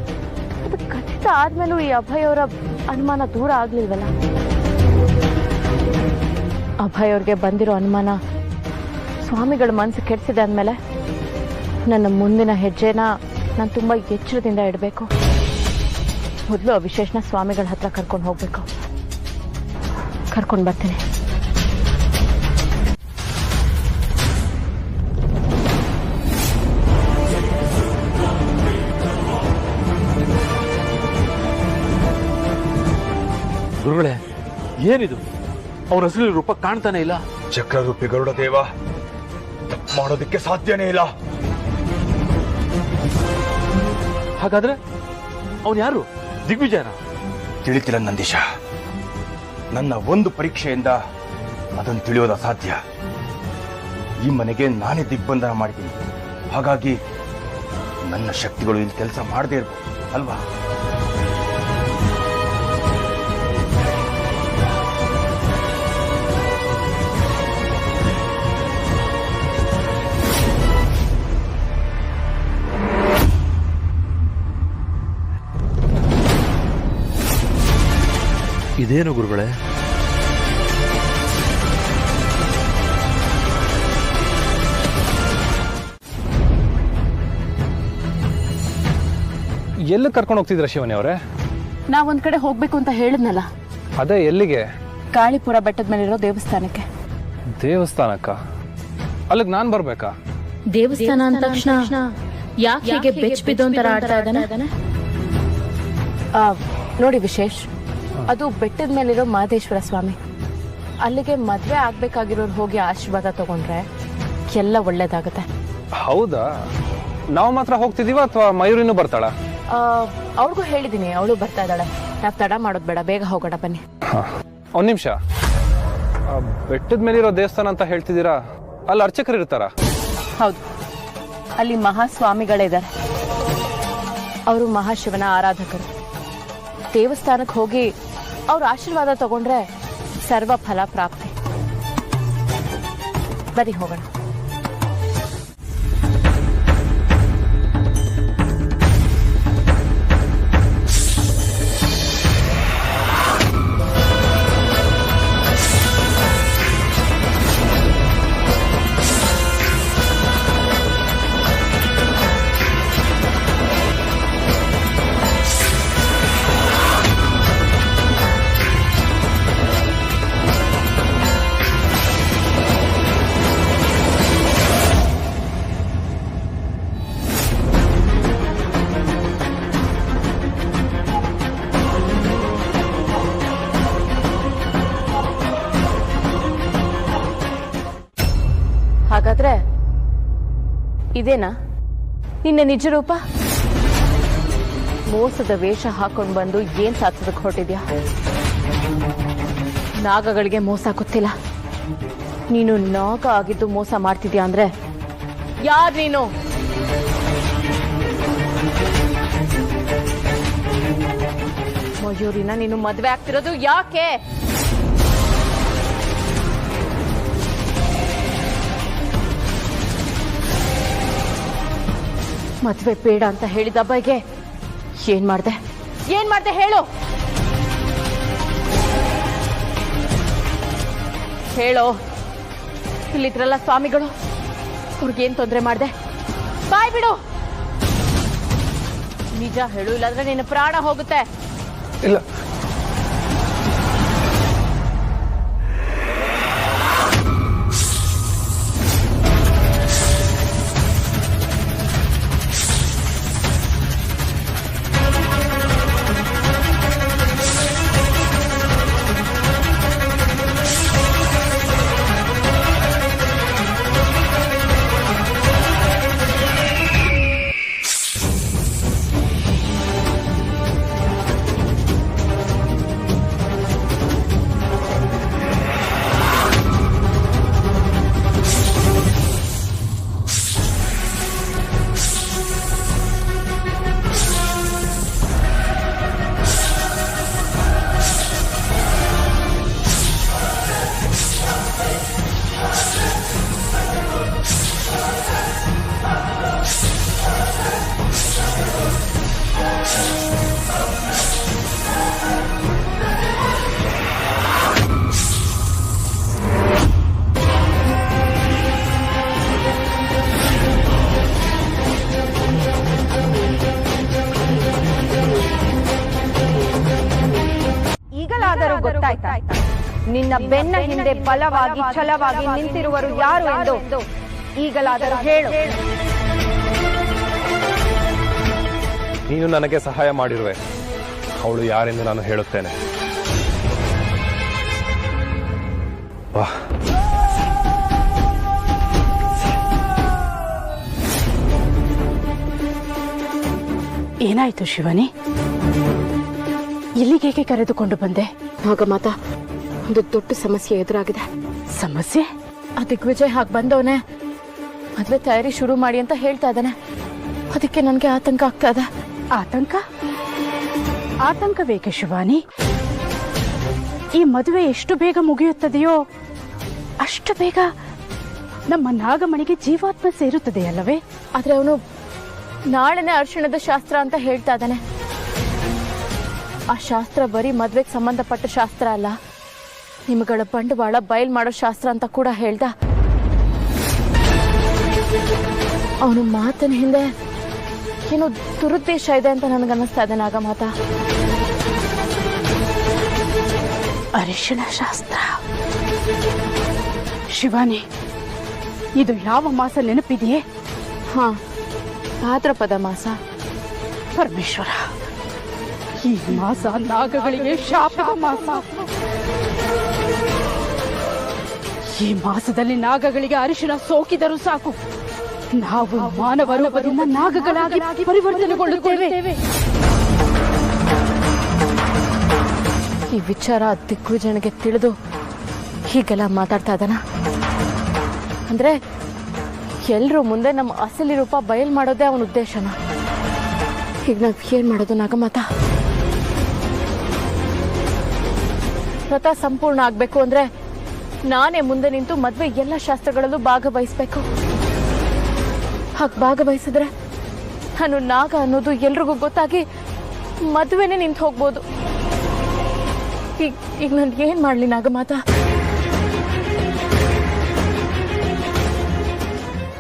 ಅದು ಖಚಿತ ಆದ್ಮೇಲೂ ಈ ಅಭಯ್ ಅವರ ಅನುಮಾನ ದೂರ ಆಗ್ಲಿಲ್ವಲ್ಲ. ಅಭಯ್ ಅವ್ರಿಗೆ ಬಂದಿರೋ ಅನುಮಾನ ಸ್ವಾಮಿಗಳ ಮನಸ್ಸು ಕೆಡಿಸಿದೆ ಅಂದಮೇಲೆ ನನ್ನ ಮುಂದಿನ ಹೆಜ್ಜೆನ ನಾನು ತುಂಬ ಎಚ್ಚರದಿಂದ ಇಡಬೇಕು. ಮೊದಲು ಆ ವಿಶೇಷನ ಸ್ವಾಮಿಗಳ ಹತ್ರ ಕರ್ಕೊಂಡು ಹೋಗ್ಬೇಕು. ಕರ್ಕೊಂಡು ಬರ್ತೀನಿ. ಗುರುಗಳೇ, ಏನಿದು? ಅವ್ರ ಅಸಲಿ ರೂಪ ಕಾಣ್ತಾನೆ ಇಲ್ಲ. ಚಕ್ರರೂಪಿ ಗರುಡ ದೇವ ಮಾಡೋದಕ್ಕೆ ಸಾಧ್ಯನೇ ಇಲ್ಲ. ಹಾಗಾದ್ರೆ ಅವನು ಯಾರು? ದಿಗ್ವಿಜಯನ? ತಿಳಿತಿಲ್ಲ ನಂದೀಶ. ನನ್ನ ಒಂದು ಪರೀಕ್ಷೆಯಿಂದ ಅದನ್ನು ತಿಳಿಯೋದು ಅಸಾಧ್ಯ. ಈ ಮನೆಗೆ ನಾನೇ ದಿಗ್ಬಂಧನ ಮಾಡಿದ್ದೀನಿ. ಹಾಗಾಗಿ ನನ್ನ ಶಕ್ತಿಗಳು ಇಲ್ಲಿ ಕೆಲಸ ಮಾಡದೇ ಇರ್ಬೋದು ಅಲ್ವಾ? ಇದೇನು ಗುರುಗಳೇ? ಎಲ್ಲಿ ಕರ್ಕೊಂಡು ಹೋಗ್ತಿದ್ರ ಶಿವನಿ ಅವರೇ? ನಾವೊಂದ್ ಕಡೆ ಹೋಗ್ಬೇಕು ಅಂತ ಹೇಳಿದ್ನಲ್ಲ. ಅದೇ ಎಲ್ಲಿಗೆ? ಕಾಳಿಪುರ ಬೆಟ್ಟದ ಮೇಲಿರೋ ದೇವಸ್ಥಾನಕ್ಕೆ. ದೇವಸ್ಥಾನಕ್ಕ? ಅಲ್ಲಿಗೆ ನಾನು ಬರ್ಬೇಕಾ? ದೇವಸ್ಥಾನ ಅಂದ ತಕ್ಷಣ ಯಾಕೆ ಹೀಗೆ ಬೆಚ್ಚ ಬಿದ್ದೋಂತರ ಆಡ್ತಾ ಇದ್ದಾನೆ? ನೋಡಿ ವಿಶೇಷ್, ಅದು ಬೆಟ್ಟದ ಮೇಲಿರೋ ಮಹದೇಶ್ವರ ಸ್ವಾಮಿ. ಅಲ್ಲಿಗೆ ಮದ್ವೆ ಆಗ್ಬೇಕಾಗಿರೋರು ಹೋಗಿ ಆಶೀರ್ವಾದ ತಗೊಂಡ್ರೆ ಎಲ್ಲ ಒಳ್ಳೇದಾಗತ್ತೆ. ಹೌದಾ? ನಾವು ಮಾತ್ರ ಹೋಗ್ತಿದೀವ ಅಥವಾ ಮಯೂರಿನೂ ಬರ್ತಾಳ? ಅವಳಿಗೂ ಹೇಳಿದೀನಿ, ಅವಳು ಬರ್ತಾ ಇದ್ದಾಳೆ. ನಾವ್ ತಡ ಮಾಡೋದು ಬೇಡ, ಬೇಗ ಹೋಗೋಣ ಬನ್ನಿ. ಒಂದ್ ನಿಮಿಷ, ಬೆಟ್ಟದ ಮೇಲಿರೋ ದೇವಸ್ಥಾನ ಅಂತ ಹೇಳ್ತಿದ್ದೀರಾ, ಅಲ್ಲಿ ಅರ್ಚಕರು ಇರ್ತಾರ? ಹೌದು, ಅಲ್ಲಿ ಮಹಾಸ್ವಾಮಿಗಳಿದ್ದಾರೆ. ಅವರು ಮಹಾಶಿವನ ಆರಾಧಕರು. ದೇವಸ್ಥಾನಕ್ಕೆ ಹೋಗಿ ಅವ್ರ ಆಶೀರ್ವಾದ ತಗೊಂಡ್ರೆ ಸರ್ವ ಫಲ ಪ್ರಾಪ್ತಿ. ಬನ್ನಿ ಹೋಗೋಣ. ಹಾಗಾದ್ರೆ ಇದೇನಾ ನಿನ್ನ ನಿಜ ರೂಪ? ಮೋಸದ ವೇಷ ಹಾಕೊಂಡು ಬಂದು ಏನ್ ಸಾಧಿಸೋದಕ್ಕೆ ಹೊರಟಿದ್ಯಾ? ನಾಗಗಳಿಗೆ ಮೋಸ ಗೊತ್ತಿಲ್ಲ, ನೀನು ನಾಗ ಆಗಿದ್ದು ಮೋಸ ಮಾಡ್ತಿದ್ಯಾ ಅಂದ್ರೆ ಯಾರ್ ನೀನು? ಮಯೂರಿನ ನೀನು ಮದ್ವೆ ಆಗ್ತಿರೋದು ಯಾಕೆ? ಮದ್ವೆ ಬೇಡ ಅಂತ ಹೇಳಿದ ಅಬ್ಬಾಯಿಗೆ ಏನ್ ಮಾಡ್ದೆ ಹೇಳು ಹೇಳೋ. ಇಲ್ಲಿದ್ರಲ್ಲ ಸ್ವಾಮಿಗಳು, ಅವ್ರಿಗೇನ್ ತೊಂದರೆ ಮಾಡ್ದೆ? ಬಾಯ್ ಬಿಡು, ನಿಜ ಹೇಳು, ಇಲ್ಲಾಂದ್ರೆ ನಿನ್ನ ಪ್ರಾಣ ಹೋಗುತ್ತೆ. ಇಲ್ಲ, ಗೊತ್ತಾಯ್ತಾ? ನಿನ್ನ ಬೆನ್ನ ಹಿಂದೆ ಬಲವಾಗಿ ಛಲವಾಗಿ ನಿಂತಿರುವರು ಯಾರು ಎಂದು ಈಗಲಾದರೂ ಹೇಳು. ನೀನು ನನಗೆ ಸಹಾಯ ಮಾಡಿರುವೆ, ಅವಳು ಯಾರೆಂದು ನಾನು ಹೇಳುತ್ತೇನೆ. ಬಾ. ಏನಾಯ್ತು ಶಿವಾನಿ? ಇಲ್ಲಿಗೇಕೆ ಕರೆದುಕೊಂಡು ಬಂದೆ? ನಾಗಮಾತ, ಒಂದು ದೊಡ್ಡ ಸಮಸ್ಯೆ ಎದುರಾಗಿದೆ. ಸಮಸ್ಯೆ? ಆ ದಿಗ್ವಿಜಯ್ ಹಾಗೆ ಬಂದವನೇ ಮದ್ವೆ ತಯಾರಿ ಶುರು ಮಾಡಿ ಅಂತ ಹೇಳ್ತಾ ಇದ್ದಾನೆ. ಅದಕ್ಕೆ ನನಗೆ ಆತಂಕ ಆಗ್ತಾ ಇದೆ. ಆತಂಕ? ಆತಂಕವೇಕೆ ಶಿವಾನಿ? ಈ ಮದುವೆ ಎಷ್ಟು ಬೇಗ ಮುಗಿಯುತ್ತದೆಯೋ ಅಷ್ಟು ಬೇಗ ನಮ್ಮ ನಾಗಮಣಿಗೆ ಜೀವಾತ್ಮ ಸೇರುತ್ತದೆಯಲ್ಲವೇ? ಆದ್ರೆ ಅವನು ನಾಳೆನೆ ಅರ್ಶಿಣದ ಶಾಸ್ತ್ರ ಅಂತ ಹೇಳ್ತಾ ಇದ್ದಾನೆ. ಆ ಶಾಸ್ತ್ರ ಬರೀ ಮದ್ವೆಗೆ ಸಂಬಂಧಪಟ್ಟ ಶಾಸ್ತ್ರ ಅಲ್ಲ, ನಿಮಗಳ ಬಂಡವಾಳ ಬಯಲ್ ಮಾಡೋ ಶಾಸ್ತ್ರ ಅಂತ ಕೂಡ ಹೇಳ್ದ. ಅವನು ಮಾತಿನ ಹಿಂದೆ ಏನೋ ದುರುದ್ದೇಶ ಇದೆ ಅಂತ ನನಗನ್ನಿಸ್ತಾ ಇದೆ ನಾಗಮಾತ. ಅರಿಶಿಣ ಶಾಸ್ತ್ರ? ಶಿವಾನಿ, ಇದು ಯಾವ ಮಾಸ ನೆನಪಿದೆಯೇ? ಹಾ, ಭಾದ್ರಪದ ಮಾಸ. ಪರಮೇಶ್ವರ, ಈ ಮಾಸ ನಾಗಗಳಿಗೆ ಶಾಪದ ಮಾಸ. ಈ ಮಾಸದಲ್ಲಿ ನಾಗಗಳಿಗೆ ಅರಿಶಿನ ಸೋಕಿದರೂ ಸಾಕು, ನಾವು ಮಾನವ ರೂಪದಿಂದ ನಾಗಗಳಾಗಿ ಪರಿವರ್ತನೆಗೊಳ್ಳುತ್ತೇವೆ. ಈ ವಿಚಾರ ದಿಗ್ವಿಜಯನಿಗೆ ತಿಳಿದು ಹೀಗೆಲ್ಲ ಮಾತಾಡ್ತಾ ಇದ್ದಾನ ಅಂದ್ರೆ ಎಲ್ರೂ ಮುಂದೆ ನಮ್ಮ ಅಸಲಿ ರೂಪ ಬಯಲ್ ಮಾಡೋದೇ ಅವನ ಉದ್ದೇಶನ. ಈಗ ನಾವ್ ಏನ್ ಮಾಡೋದು ನಾಗಮಾತ? ವ್ರತ ಸಂಪೂರ್ಣ ಆಗ್ಬೇಕು ಅಂದ್ರೆ ನಾನೇ ಮುಂದೆ ನಿಂತು ಮದ್ವೆ ಎಲ್ಲ ಶಾಸ್ತ್ರಗಳಲ್ಲೂ ಭಾಗವಹಿಸ್ಬೇಕು. ಹಾಗೆ ಭಾಗವಹಿಸಿದ್ರೆ ನಾನು ನಾಗ ಅನ್ನೋದು ಎಲ್ರಿಗೂ ಗೊತ್ತಾಗಿ ಮದ್ವೆನೇ ನಿಂತು ಹೋಗ್ಬೋದು. ಈಗ ನಾನು ಏನ್ ಮಾಡ್ಲಿ ನಾಗಮಾತ?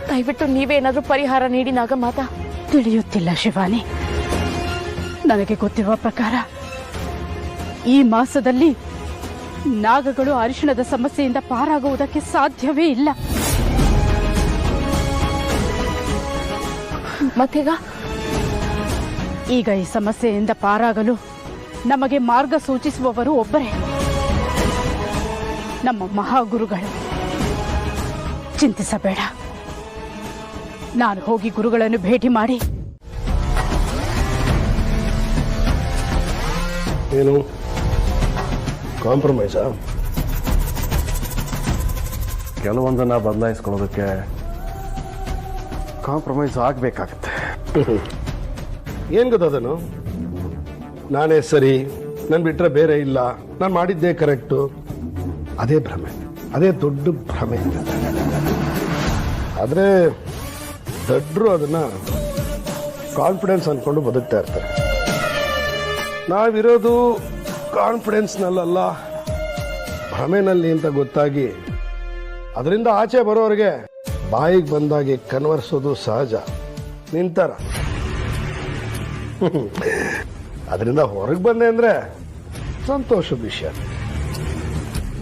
ದಯವಿಟ್ಟು ನೀವೇನಾದ್ರೂ ಪರಿಹಾರ ನೀಡಿ ನಾಗಮಾತ. ತಿಳಿಯುತ್ತಿಲ್ಲ ಶಿವಾನಿ. ನನಗೆ ಗೊತ್ತಿರುವ ಪ್ರಕಾರ ಈ ಮಾಸದಲ್ಲಿ ನಾಗಗಳು ಅರಿಶಿಣದ ಸಮಸ್ಯೆಯಿಂದ ಪಾರಾಗುವುದಕ್ಕೆ ಸಾಧ್ಯವೇ ಇಲ್ಲ. ಮತ್ತೀಗ ಈಗ ಈ ಸಮಸ್ಯೆಯಿಂದ ಪಾರಾಗಲು ನಮಗೆ ಮಾರ್ಗ ಸೂಚಿಸುವವರು ಒಬ್ಬರೇ, ನಮ್ಮ ಮಹಾಗುರುಗಳು. ಚಿಂತಿಸಬೇಡ, ನಾನು ಹೋಗಿ ಗುರುಗಳನ್ನು ಭೇಟಿ ಮಾಡಿ ಏನು ಕಾಂಪ್ರಮೈಸಾ? ಕೆಲವೊಂದನ್ನು ಬದಲಾಯಿಸ್ಕೊಳ್ಳೋದಕ್ಕೆ ಕಾಂಪ್ರಮೈಸ್ ಆಗಬೇಕಾಗತ್ತೆ. ಏನು ಗೊತ್ತದನು? ನಾನೇ ಸರಿ, ನಾನು ಬಿಟ್ಟರೆ ಬೇರೆ ಇಲ್ಲ, ನಾನು ಮಾಡಿದ್ದೇ ಕರೆಕ್ಟು, ಅದೇ ಭ್ರಮೆ, ಅದೇ ದೊಡ್ಡ ಭ್ರಮೆ. ಆದರೆ ದೊಡ್ಡರು ಅದನ್ನು ಕಾನ್ಫಿಡೆನ್ಸ್ ಅಂದ್ಕೊಂಡು ಬದುಕ್ತಾ ಇರ್ತಾರೆ. ನಾವಿರೋದು ಕಾನ್ಫಿಡೆನ್ಸ್ನಲ್ಲ, ಭ್ರಮೆನಲ್ಲಿ ಅಂತ ಗೊತ್ತಾಗಿ ಅದರಿಂದ ಆಚೆ ಬರೋರಿಗೆ ಬಾಯಿಗೆ ಬಂದಾಗಿ ಕನ್ವರ್ಸೋದು ಸಹಜ, ನಿಂತರ. ಅದರಿಂದ ಹೊರಗೆ ಬಂದೆ ಅಂದರೆ ಸಂತೋಷದ ವಿಷಯ.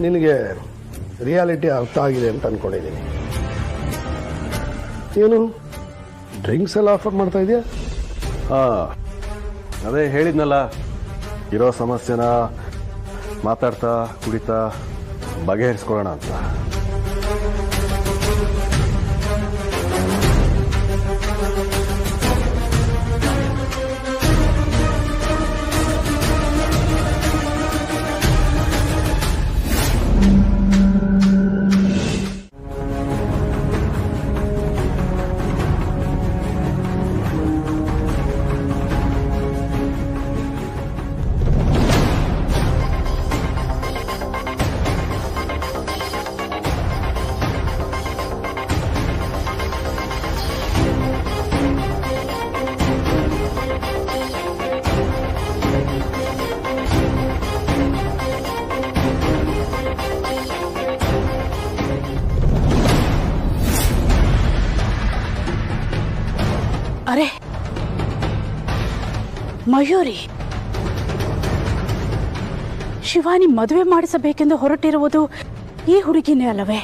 ನಿನಗೆ ರಿಯಾಲಿಟಿ ಅರ್ಥ ಆಗಿದೆ ಅಂತ ಅನ್ಕೊಂಡಿದ್ದೀನಿ. ಏನು ಡ್ರಿಂಕ್ಸ್ ಎಲ್ಲ ಆಫರ್ ಮಾಡ್ತಾ ಇದೆಯಾ? ಅದೇ ಹೇಳಿದ್ನಲ್ಲ, ಇರೋ ಸಮಸ್ಯೆನ ಮಾತಾಡ್ತಾ ಕುಡಿತಾ ಬಗೆಹರಿಸ್ಕೊಳ್ಳೋಣ ಅಂತ. ಅರೆ ಮಯೂರಿ, ಶಿವಾನಿ ಮದುವೆ ಮಾಡಿಸಬೇಕೆಂದು ಹೊರಟಿರುವುದು ಈ ಹುಡುಗಿನೇ ಅಲ್ಲವೇ?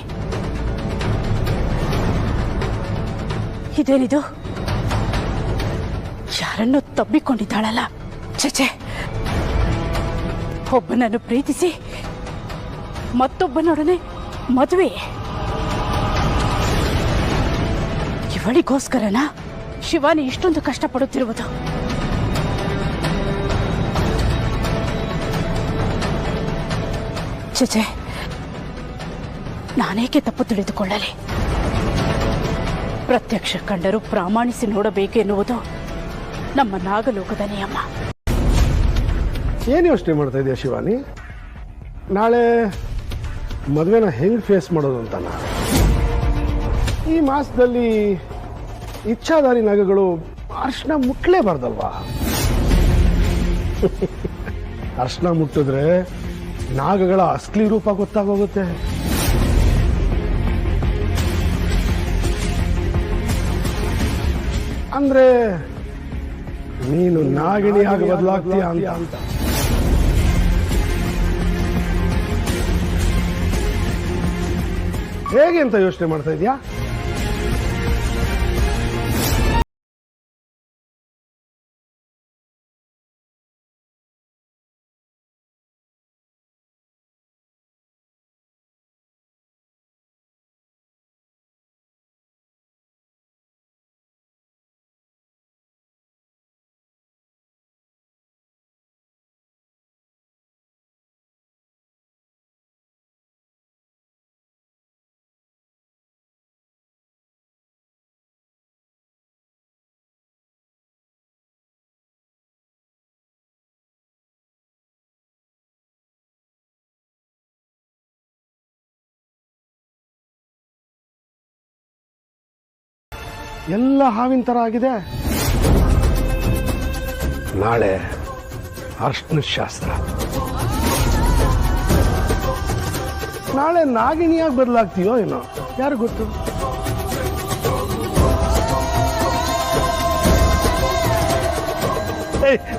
ಇದೇನಿದು? ಯಾರನ್ನು ತಬ್ಬಿಕೊಂಡಿದ್ದಾಳಲ್ಲ. ಛೆ, ಒಬ್ಬನನ್ನು ಪ್ರೀತಿಸಿ ಮತ್ತೊಬ್ಬನೊಡನೆ ಮದುವೆ. ಇವಳಿಗೋಸ್ಕರನಾ ಶಿವಾನಿ ಇಷ್ಟೊಂದು ಕಷ್ಟಪಡುತ್ತಿರುವುದು? ಛೆ, ನಾನೇಕೆ ತಪ್ಪು ತಿಳಿದುಕೊಳ್ಳಲಿ? ಪ್ರತ್ಯಕ್ಷ ಕಂಡರೂ ಪ್ರಾಮಾಣಿಸಿ ನೋಡಬೇಕೆನ್ನುವುದು ನಮ್ಮ ನಾಗಲೋಕದ ನಿಯಮ. ಏನು ಯೋಚನೆ ಮಾಡ್ತಾ ಇದೆಯಾ ಶಿವಾನಿ? ನಾಳೆ ಮದುವೆನ ಹೆಂಗೆ ಫೇಸ್ ಮಾಡೋದು ಅಂತ. ಈ ಮಾಸದಲ್ಲಿ ಇಚ್ಛಾಧಾರಿ ನಾಗಗಳು ಅರ್ಶನ ಮುಟ್ಲೇಬಾರ್ದಲ್ವಾ? ಅರ್ಶನ ಮುಟ್ಟಿದ್ರೆ ನಾಗಗಳ ಅಸ್ಲಿ ರೂಪ ಗೊತ್ತಾಗೋಗುತ್ತೆ. ಅಂದ್ರೆ ನೀನು ನಾಗಿಣಿಯಾಗಿ ಬದಲಾಗ್ತೀಯ ಅಂತ. ಹೇಗೆ ಅಂತ ಯೋಚನೆ ಮಾಡ್ತಾ ಇದೀಯಾ? ಎಲ್ಲ ಹಾವಿನ ಥರ ಆಗಿದೆ. ನಾಳೆ ಅರ್ಶಿನ ಶಾಸ್ತ್ರ. ನಾಳೆ ನಾಗಿಣಿಯಾಗಿ ಬದಲಾಗ್ತೀಯೋ ಏನೋ, ಯಾರು ಗೊತ್ತು.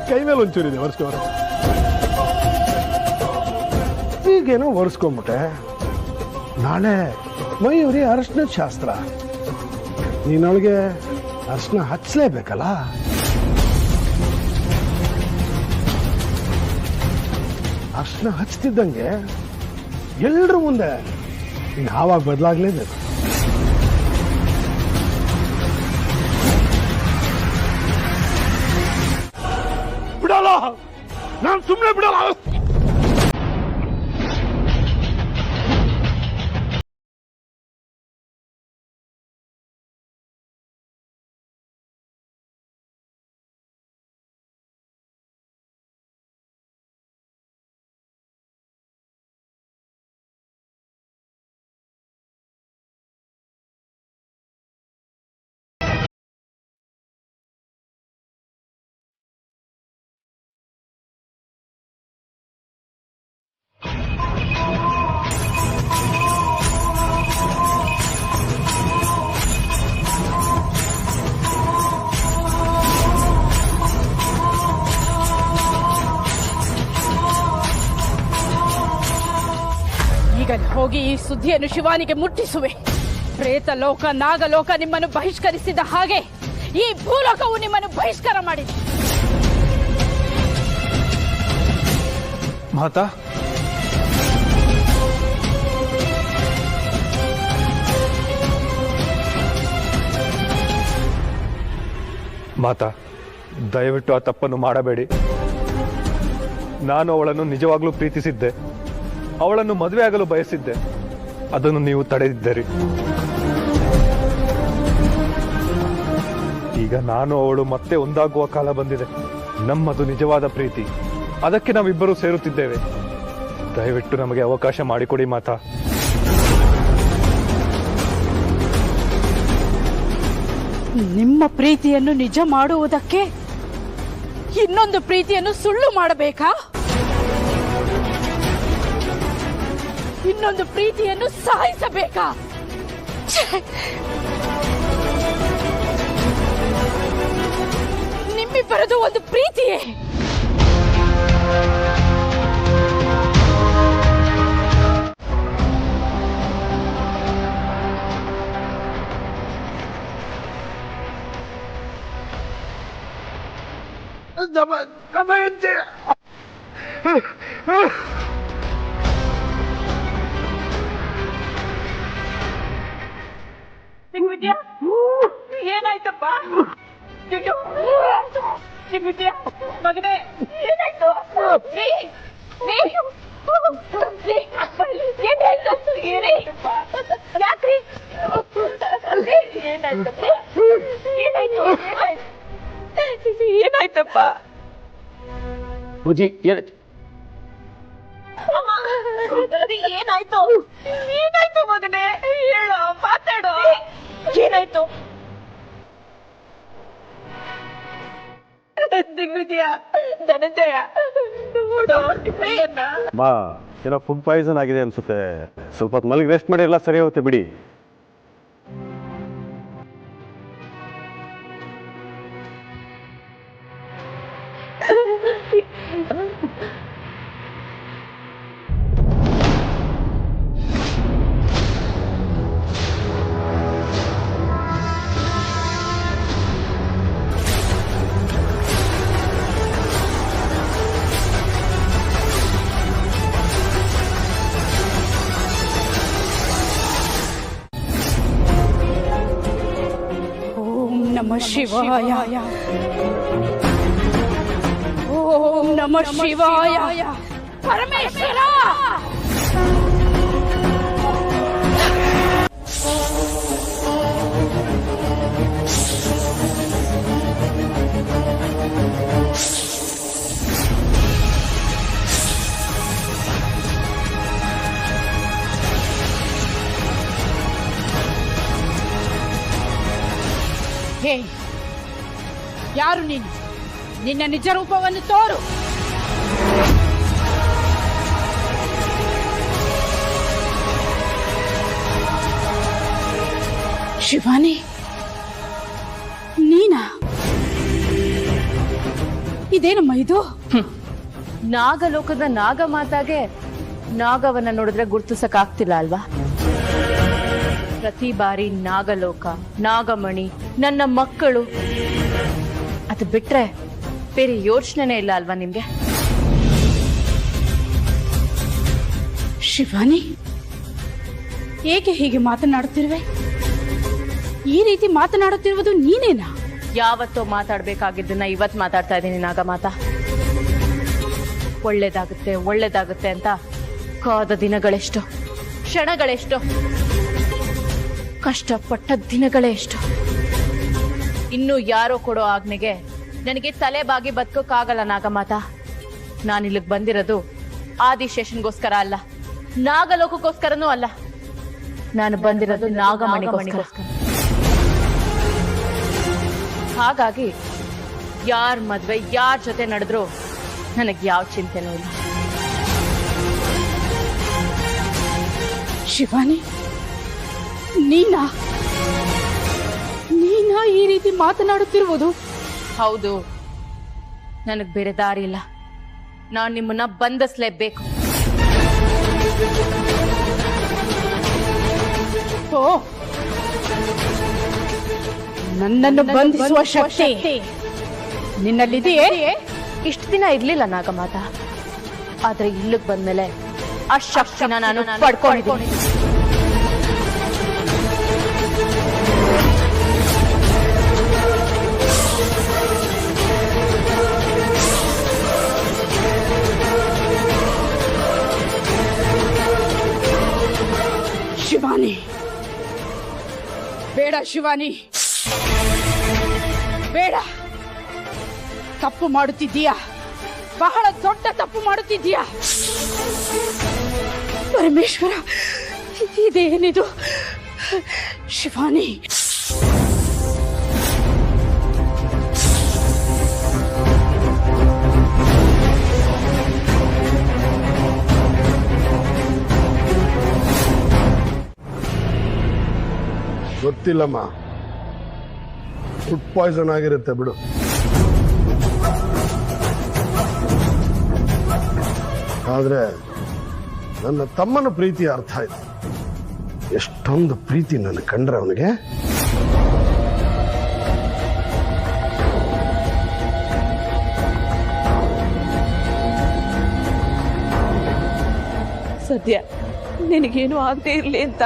ಕೈ ಮೇಲೆ ಒಂಚೂರಿದೆ, ಒರೆಸ್ಕೋ. ಈಗೇನೋ ಒರೆಸ್ಕೊಂಬಿಟ್ಟೆ. ನಾಳೆ ಮಯೂರಿ ಅರಶಿನ ಶಾಸ್ತ್ರ. ನೀನೊಳಗೆ ಅರಶಿನ ಹಚ್ಚಲೇಬೇಕಲ್ಲ. ಅರಶಿನ ಹಚ್ತಿದ್ದಂಗೆ ಎಲ್ರ ಮುಂದೆ ನೀನು ಆವಾಗ ಬದಲಾಗ್ಲೇಬೇಕು. ಬಿಡಲ್ಲ, ನಾನು ಸುಮ್ಮನೆ ಬಿಡಲ್ಲ. ಈಗ ಹೋಗಿ ಈ ಸುದ್ದಿಯನ್ನು ಶಿವಾನಿಗೆ ಮುಟ್ಟಿಸುವೆ. ಪ್ರೇತ ಲೋಕ, ನಾಗಲೋಕ ನಿಮ್ಮನ್ನು ಬಹಿಷ್ಕರಿಸಿದ ಹಾಗೆ ಈ ಭೂಲೋಕವು ನಿಮ್ಮನ್ನು ಬಹಿಷ್ಕಾರ ಮಾಡಿದೆ. ಮಾತಾ, ಮಾತಾ, ದಯವಿಟ್ಟು ಆ ತಪ್ಪನ್ನು ಮಾಡಬೇಡಿ. ನಾನು ಅವಳನ್ನು ನಿಜವಾಗ್ಲೂ ಪ್ರೀತಿಸಿದ್ದೆ, ಅವಳನ್ನು ಮದುವೆ ಆಗಲು ಬಯಸಿದ್ದೆ. ಅದನ್ನು ನೀವು ತಡೆದಿದ್ದೀರಿ. ಈಗ ನಾನು ಅವಳು ಮತ್ತೆ ಒಂದಾಗುವ ಕಾಲ ಬಂದಿದೆ. ನಮ್ಮದು ನಿಜವಾದ ಪ್ರೀತಿ, ಅದಕ್ಕೆ ನಾವಿಬ್ಬರೂ ಸೇರುತ್ತಿದ್ದೇವೆ. ದಯವಿಟ್ಟು ನಮಗೆ ಅವಕಾಶ ಮಾಡಿಕೊಡಿ ಮಾತಾ. ನಿಮ್ಮ ಪ್ರೀತಿಯನ್ನು ನಿಜ ಮಾಡುವುದಕ್ಕೆ ಇನ್ನೊಂದು ಪ್ರೀತಿಯನ್ನು ಸುಳ್ಳು ಮಾಡಬೇಕಾ? ಇನ್ನೊಂದು ಪ್ರೀತಿಯನ್ನು ಸಾಯಿಸಬೇಕಾ? ನಿಮ್ಮಿಬ್ಬರದು ಒಂದು ಪ್ರೀತಿಯೇ? ಏನಾಯ್ತಪ್ಪ ಮಗನೇ? ಏನಾಯ್ತು? ಯಾಕ್ರಿ? ಏನಾಯ್ತಪ್ಪ? ಬುಜ್ಜಿ ಏನಾಯ್ತು? ಏನಾಯ್ತು ಮಗನೇ? ಹೇಳೋ, ಮಾತಾಡೋ. ಏನಾಯ್ತು? ಧನಂಜಯ, ಬಾ, ಏನೋ ಫುಡ್ ಪಾಯ್ಸನ್ ಆಗಿದೆ ಅನ್ಸುತ್ತೆ. ಸ್ವಲ್ಪ ಹೊತ್ತು ಮಲಗಿ ರೆಸ್ಟ್ ಮಾಡಿ, ಎಲ್ಲ ಸರಿ ಹೋಗುತ್ತೆ ಬಿಡಿ. ನಮಃ ಶಿವಾಯ. ಓಂ ನಮಃ ಶಿವಾಯ. ಪರಮೇಶ್ವರ, ಯಾರು ನೀನು? ನಿನ್ನ ನಿಜ ರೂಪವನ್ನು ತೋರು. ಶಿವಾನಿ, ನೀನಾ? ಇದೇನಮ್ಮ ಇದು? ನಾಗಲೋಕದ ನಾಗಮಾತಾಗೆ ನಾಗವನ್ನ ನೋಡಿದ್ರೆ ಗುರ್ತಿಸಕ್ ಆಗ್ತಿಲ್ಲ ಅಲ್ವಾ? ಪ್ರತಿ ಬಾರಿ ನಾಗಲೋಕ, ನಾಗಮಣಿ, ನನ್ನ ಮಕ್ಕಳು, ಅದು ಬಿಟ್ರೆ ಬೇರೆ ಯೋಚನೆನೇ ಇಲ್ಲ ಅಲ್ವಾ ನಿಮ್ಗೆ? ಶಿವಾನಿ, ಏಕೆ ಹೀಗೆ ಮಾತನಾಡುತ್ತಿರುವೆ? ಈ ರೀತಿ ಮಾತನಾಡುತ್ತಿರುವುದು ನೀನೇನಾ? ಯಾವತ್ತೋ ಮಾತಾಡ್ಬೇಕಾಗಿದ್ದನ್ನ ಇವತ್ತು ಮಾತಾಡ್ತಾ ಇದ್ದೀನಿ ನಾಗಮಾತಾ. ಒಳ್ಳೇದಾಗುತ್ತೆ ಒಳ್ಳೇದಾಗುತ್ತೆ ಅಂತ ಕಾದ ದಿನಗಳೆಷ್ಟು, ಕ್ಷಣಗಳೆಷ್ಟು, ಕಷ್ಟಪಟ್ಟ ದಿನಗಳೇ ಎಷ್ಟು. ಇನ್ನು ಯಾರೋ ಕೊಡೋ ಆಜ್ಞೆಗೆ ನನಗೆ ತಲೆ ಬಾಗಿ ಬದುಕೋಕ್ಕಾಗಲ್ಲ ನಾಗಮಾತಾ. ನಾನಿಲ್ಲಿಗೆ ಬಂದಿರೋದು ಆದಿಶೇಷನ್ಗೋಸ್ಕರ ಅಲ್ಲ, ನಾಗಲೋಕಕ್ಕೋಸ್ಕರನೂ ಅಲ್ಲ. ನಾನು ಬಂದಿರೋದು ನಾಗಮಣಿಗೋಸ್ಕರ. ಹಾಗಾಗಿ ಯಾರ ಮದ್ವೆ ಯಾರ ಜೊತೆ ನಡೆದ್ರು ನನಗೆ ಯಾವ ಚಿಂತೆನೂ ಇಲ್ಲ. ಶಿವಾನಿ, ನೀನಾ ಈ ರೀತಿ ಮಾತನಾಡುತ್ತಿರುವುದು? ಹೌದು, ನನಗ್ ಬೇರೆ ದಾರಿ ಇಲ್ಲ. ನಾನು ನಿಮ್ಮನ್ನ ಬಂಧಿಸ್ಲೇಬೇಕು. ಓ, ನನ್ನನ್ನು ಬಂಧಿಸುವ ಶಕ್ತಿ ನಿನ್ನಲ್ಲಿದೆಯೇ? ಇಷ್ಟು ದಿನ ಇರ್ಲಿಲ್ಲ ನಾಗಮಾತಾ, ಆದ್ರೆ ಇಲ್ಲಿಗೆ ಬಂದ್ಮೇಲೆ ಆ ಶಕ್ತಿನ ನಾನು ಪಡ್ಕೊಂಡಿದ್ದೀನಿ. ಶಿವಾನಿ, ಬೇಡ ಶಿವಾನಿ, ಬೇಡ. ತಪ್ಪು ಮಾಡುತ್ತಿದ್ದೀಯಾ, ಬಹಳ ದೊಡ್ಡ ತಪ್ಪು ಮಾಡುತ್ತಿದ್ದೀಯಾ. ಪರಮೇಶ್ವರ, ಇದೇನಿದು? ಶಿವಾನಿ, ಗೊತ್ತಿಲ್ಲಮ್ಮ, ಫುಡ್ ಪಾಯ್ಸನ್ ಆಗಿರುತ್ತೆ ಬಿಡು. ಆದ್ರೆ ನನ್ನ ತಮ್ಮನ ಪ್ರೀತಿ ಅರ್ಥ ಆಯ್ತು. ಎಷ್ಟೊಂದು ಪ್ರೀತಿ ನನ್ನ ಕಂಡ್ರೆ ಅವನಿಗೆ. ಸದ್ಯ ನಿನಗೇನು ಆಗದೆ ಇರ್ಲಿ ಅಂತ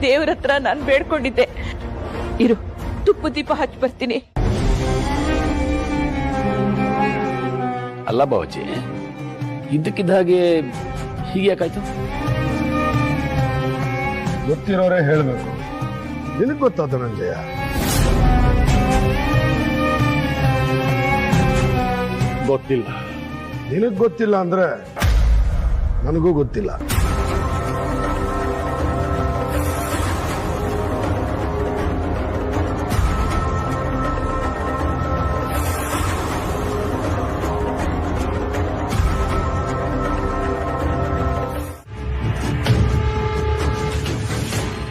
ದೇವ್ರ ಹತ್ರ ನಾನು ಬೇಡ್ಕೊಂಡಿದ್ದೆ. ಇರು, ತುಪ್ಪ ದೀಪ ಹಚ್ಚಿ ಬರ್ತೀನಿ. ಅಲ್ಲ ಬಾವಜಿ, ಇದ್ದಕ್ಕಿದ್ದ ಹಾಗೆ ಹೀಗೆ ಯಾಕಾಯ್ತು? ಗೊತ್ತಿರೋರೇ ಹೇಳ್ಬೇಕು. ನಿನಗ್ ಗೊತ್ತಾ ಧನಂಜಯ? ಗೊತ್ತಿಲ್ಲ. ನಿನಗ್ ಗೊತ್ತಿಲ್ಲ ಅಂದ್ರೆ ನನಗೂ ಗೊತ್ತಿಲ್ಲ.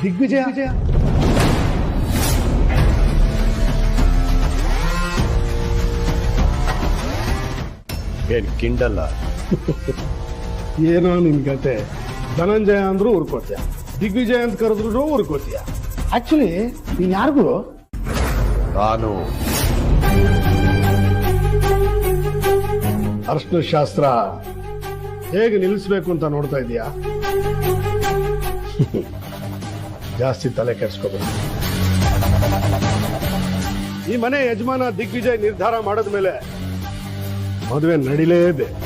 ದಿಗ್ವಿಜಯ, ಏನ್ ಕಿಂಡಲ್ಲ? ಏನೋ ನಿನ್ ಕತೆ. ಧನಂಜಯ ಅಂದ್ರೂ ಊರ್ಕೋತೀಯ, ದಿಗ್ವಿಜಯ ಅಂತ ಕರೆದ್ರು ಊರ್ಕೋತೀಯ. ಆಕ್ಚುಲಿ ನೀನ್ ಯಾರಿಗೂ ನಾನು ಅರ್ಶನ ಶಾಸ್ತ್ರ ಹೇಗೆ ನಿಲ್ಲಿಸ್ಬೇಕು ಅಂತ ನೋಡ್ತಾ ಇದೀಯಾ? ಜಾಸ್ತಿ ತಲೆ ಕೆಡಿಸ್ಕೋಬೇಕು. ಈ ಮನೆ ಯಜಮಾನ ದಿಗ್ವಿಜಯ್ ನಿರ್ಧಾರ ಮಾಡಿದ ಮೇಲೆ ಮದುವೆ ನಡಿಲೇಬೇಕು.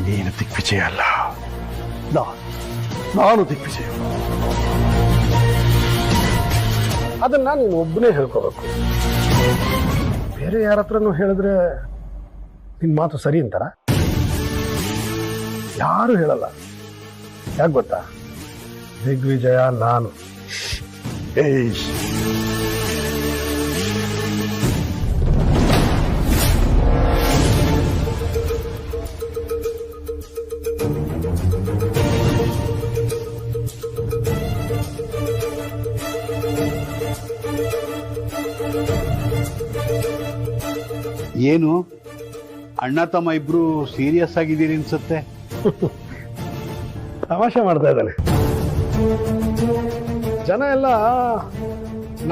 ನೀನು ದಿಗ್ವಿಜಯ ಅಲ್ಲ, ನಾನು ದಿಗ್ವಿಜಯ. ಅದನ್ನ ನೀನು ಒಬ್ಬನೇ ಹೇಳ್ಕೋಬೇಕು. ಬೇರೆ ಯಾರ ಹತ್ರನೂ ಹೇಳಿದ್ರೆ ನಿನ್ ಮಾತು ಸರಿ ಅಂತಾರ? ಯಾರು ಹೇಳಲ್ಲ. ಯಾಕೆ ಗೊತ್ತಾ? ದಿಗ್ವಿಜಯ ನಾನು ಏನು ಅಣ್ಣ ತಮ್ಮ ಇಬ್ರು ಸೀರಿಯಸ್ ಆಗಿದ್ದೀರಿ ಅನ್ಸುತ್ತೆ. ತಮಾಷೆ ಮಾಡ್ತಾ ಇದ್ದಾನೆ. ಜನ ಎಲ್ಲ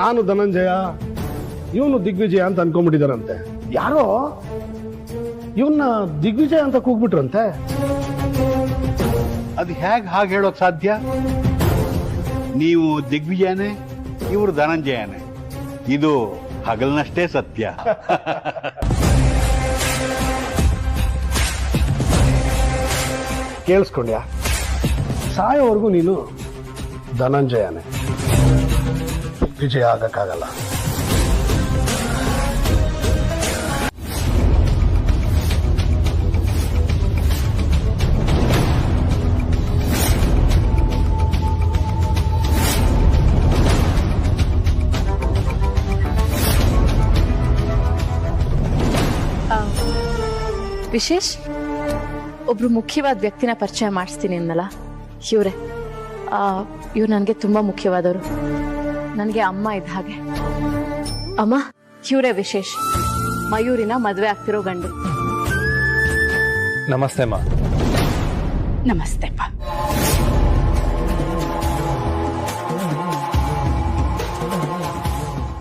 ನಾನು ಧನಂಜಯ, ಇವನು ದಿಗ್ವಿಜಯ ಅಂತ ಅನ್ಕೊಂಡ್ಬಿಟ್ಟಿದಾರಂತೆ. ಯಾರೋ ಇವನ್ನ ದಿಗ್ವಿಜಯ ಅಂತ ಕೂಗ್ಬಿಟ್ರಂತೆ. ಅದು ಹೇಗೆ ಹಾಗೆ ಹೇಳೋಕ್ ಸಾಧ್ಯ? ನೀವು ದಿಗ್ವಿಜಯನೇ, ಇವರು ಧನಂಜಯನೇ. ಇದು ಹಗಲ್ನಷ್ಟೇ ಸತ್ಯ. ಕೇಳಿಸ್ಕೊಂಡ್ಯಾ? ಸಾಯೋವರೆಗೂ ನೀನು ಧನಂಜಯನೇ, ವಿಜಯ ಆಗಕ್ಕಾಗಲ್ಲ. ವಿಶೇಷ್, ಒಬ್ರು ಮುಖ್ಯವಾದ ವ್ಯಕ್ತಿನ ಪರಿಚಯ ಮಾಡಿಸ್ತೀನಿ ಅನ್ನಲ್ಲ, ಇವ್ರೆ. ಇವ್ರು ನನಗೆ ತುಂಬಾ ಮುಖ್ಯವಾದವರು. ನನಗೆ ಅಮ್ಮ ಇದ್ದ ಹಾಗೆ. ಅಮ್ಮ, ಇವ್ರೆ ವಿಶೇಷ್, ಮಯೂರಿನ ಮದುವೆ ಆಗ್ತಿರೋ ಗಂಡು. ನಮಸ್ತೆ ಅಮ್ಮ. ನಮಸ್ತೆಪ್ಪ.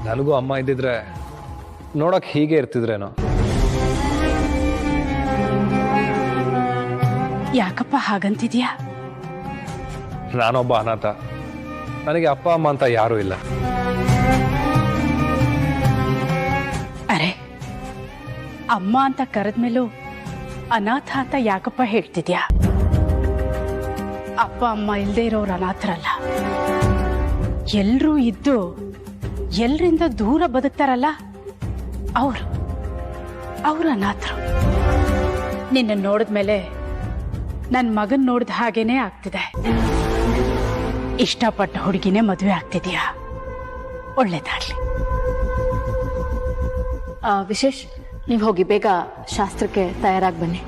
ನನಗೂ ಅಮ್ಮ ಇದ್ದಿದ್ರೆ ನೋಡಕ್ ಹೀಗೆ ಇರ್ತಿದ್ರೇನೋ. ಯಾಕಪ್ಪ ಹಾಗಂತಿದ್ಯಾ? ನಾನೊಬ್ಬ ಅನಾಥ. ನನಗೆ ಅಪ್ಪ ಅಮ್ಮ ಅಂತ ಯಾರೂ ಇಲ್ಲ. ಅರೆ, ಅಮ್ಮ ಅಂತ ಕರೆದ್ಮೇಲೂ ಅನಾಥ ಅಂತ ಯಾಕಪ್ಪ ಹೇಳ್ತಿದ್ಯಾ? ಅಪ್ಪ ಅಮ್ಮ ಇಲ್ಲದೆ ಇರೋರು ಅನಾಥರಲ್ಲ. ಎಲ್ರೂ ಇದ್ದು ಎಲ್ರಿಂದ ದೂರ ಬದುಕ್ತಾರಲ್ಲ, ಅವರು ಅನಾಥರು. ನಿನ್ನ ನೋಡಿದ್ಮೇಲೆ ನನ್ನ ಮಗನ್ ನೋಡಿದ ಹಾಗೇನೆ ಆಗ್ತಿದೆ. ಇಷ್ಟಪಟ್ಟ ಹುಡುಗಿನೇ ಮದುವೆ ಆಗ್ತಿದ್ಯಾ? ಒಳ್ಳೇದಾಗ್ಲಿ. ವಿಶೇಷ್, ನೀವು ಹೋಗಿ ಬೇಗ ಶಾಸ್ತ್ರಕ್ಕೆ ತಯಾರಾಗಿ ಬನ್ನಿ.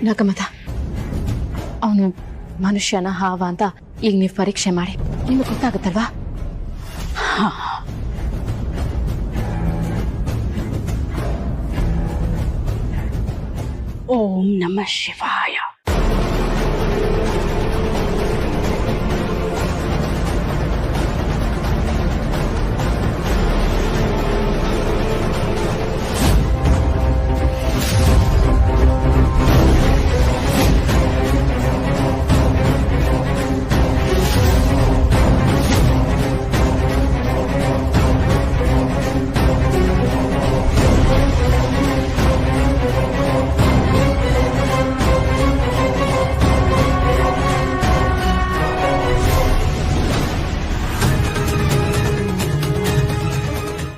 ನಾಗಮತ, ಅವನು ಮನುಷ್ಯನ ಹಾವ ಅಂತ ಈಗ ನೀವು ಪರೀಕ್ಷೆ ಮಾಡಿ ನಿಮಗೆ ಗೊತ್ತಾಗುತ್ತಲ್ವಾ? ಓಂ ನಮಃ ಶಿವಾಯ.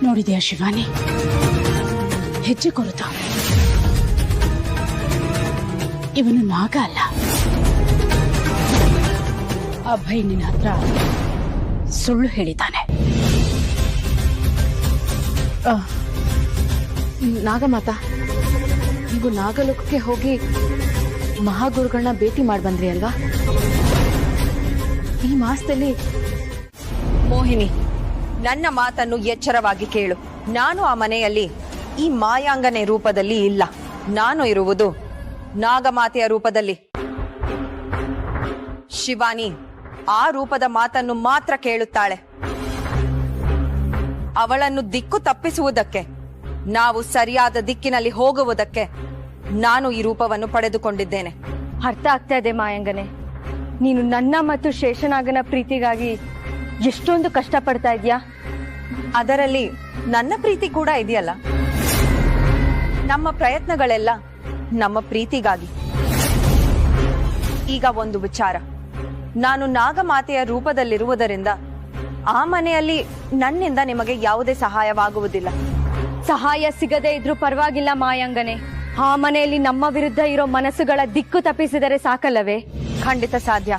ನೋಡಿದ್ಯಾ ಶಿವಾನಿ? ಹೆಜ್ಜೆ ಕೊರತ. ಇವನು ನಾಗ ಅಲ್ಲ. ಅಭಯ್ ನಿನ್ನ ಹತ್ರ ಸುಳ್ಳು ಹೇಳಿದ್ದಾನೆ. ನಾಗಮಾತ, ನೀವು ನಾಗಲೋಕಕ್ಕೆ ಹೋಗಿ ಮಹಾಗುರುಗಳನ್ನ ಭೇಟಿ ಮಾಡಿ ಬಂದ್ರಿ ಅಲ್ವಾ? ಈ ಮಾಸದಲ್ಲಿ ಮೋಹಿನಿ, ನನ್ನ ಮಾತನ್ನು ಎಚ್ಚರವಾಗಿ ಕೇಳು. ನಾನು ಆ ಮನೆಯಲ್ಲಿ ಈ ಮಾಯಾಂಗನೆ ರೂಪದಲ್ಲಿ ಇಲ್ಲ. ನಾನು ಇರುವುದು ನಾಗಮಾತೆಯ ರೂಪದಲ್ಲಿ. ಶಿವಾನಿ ಆ ರೂಪದ ಮಾತನ್ನು ಮಾತ್ರ ಕೇಳುತ್ತಾಳೆ. ಅವಳನ್ನು ದಿಕ್ಕು ತಪ್ಪಿಸುವುದಕ್ಕೆ, ನಾವು ಸರಿಯಾದ ದಿಕ್ಕಿನಲ್ಲಿ ಹೋಗುವುದಕ್ಕೆ ನಾನು ಈ ರೂಪವನ್ನು ಪಡೆದುಕೊಂಡಿದ್ದೇನೆ. ಅರ್ಥ ಆಗ್ತಾ ಇದೆ ಮಾಯಾಂಗನೆ. ನೀನು ನನ್ನ ಮತ್ತು ಶೇಷನಾಗನ ಪ್ರೀತಿಗಾಗಿ ಎಷ್ಟೊಂದು ಕಷ್ಟ ಪಡ್ತಾ ಇದ್ಯಾ. ಅದರಲ್ಲಿ ನನ್ನ ಪ್ರೀತಿ ಕೂಡ ಇದೆಯಲ್ಲ. ನಮ್ಮ ಪ್ರಯತ್ನಗಳೆಲ್ಲ ನಮ್ಮ ಪ್ರೀತಿಗಾಗಿ. ಈಗ ಒಂದು ವಿಚಾರ, ನಾನು ನಾಗಮಾತೆಯ ರೂಪದಲ್ಲಿರುವುದರಿಂದ ಆ ಮನೆಯಲ್ಲಿ ನನ್ನಿಂದ ನಿಮಗೆ ಯಾವುದೇ ಸಹಾಯವಾಗುವುದಿಲ್ಲ. ಸಹಾಯ ಸಿಗದೆ ಇದ್ರೂ ಪರವಾಗಿಲ್ಲ ಮಾಯಾಂಗನೆ. ಆ ಮನೆಯಲ್ಲಿ ನಮ್ಮ ವಿರುದ್ಧ ಇರೋ ಮನಸ್ಸುಗಳ ದಿಕ್ಕು ತಪ್ಪಿಸಿದರೆ ಸಾಕಲ್ಲವೇ? ಖಂಡಿತ ಸಾಧ್ಯ.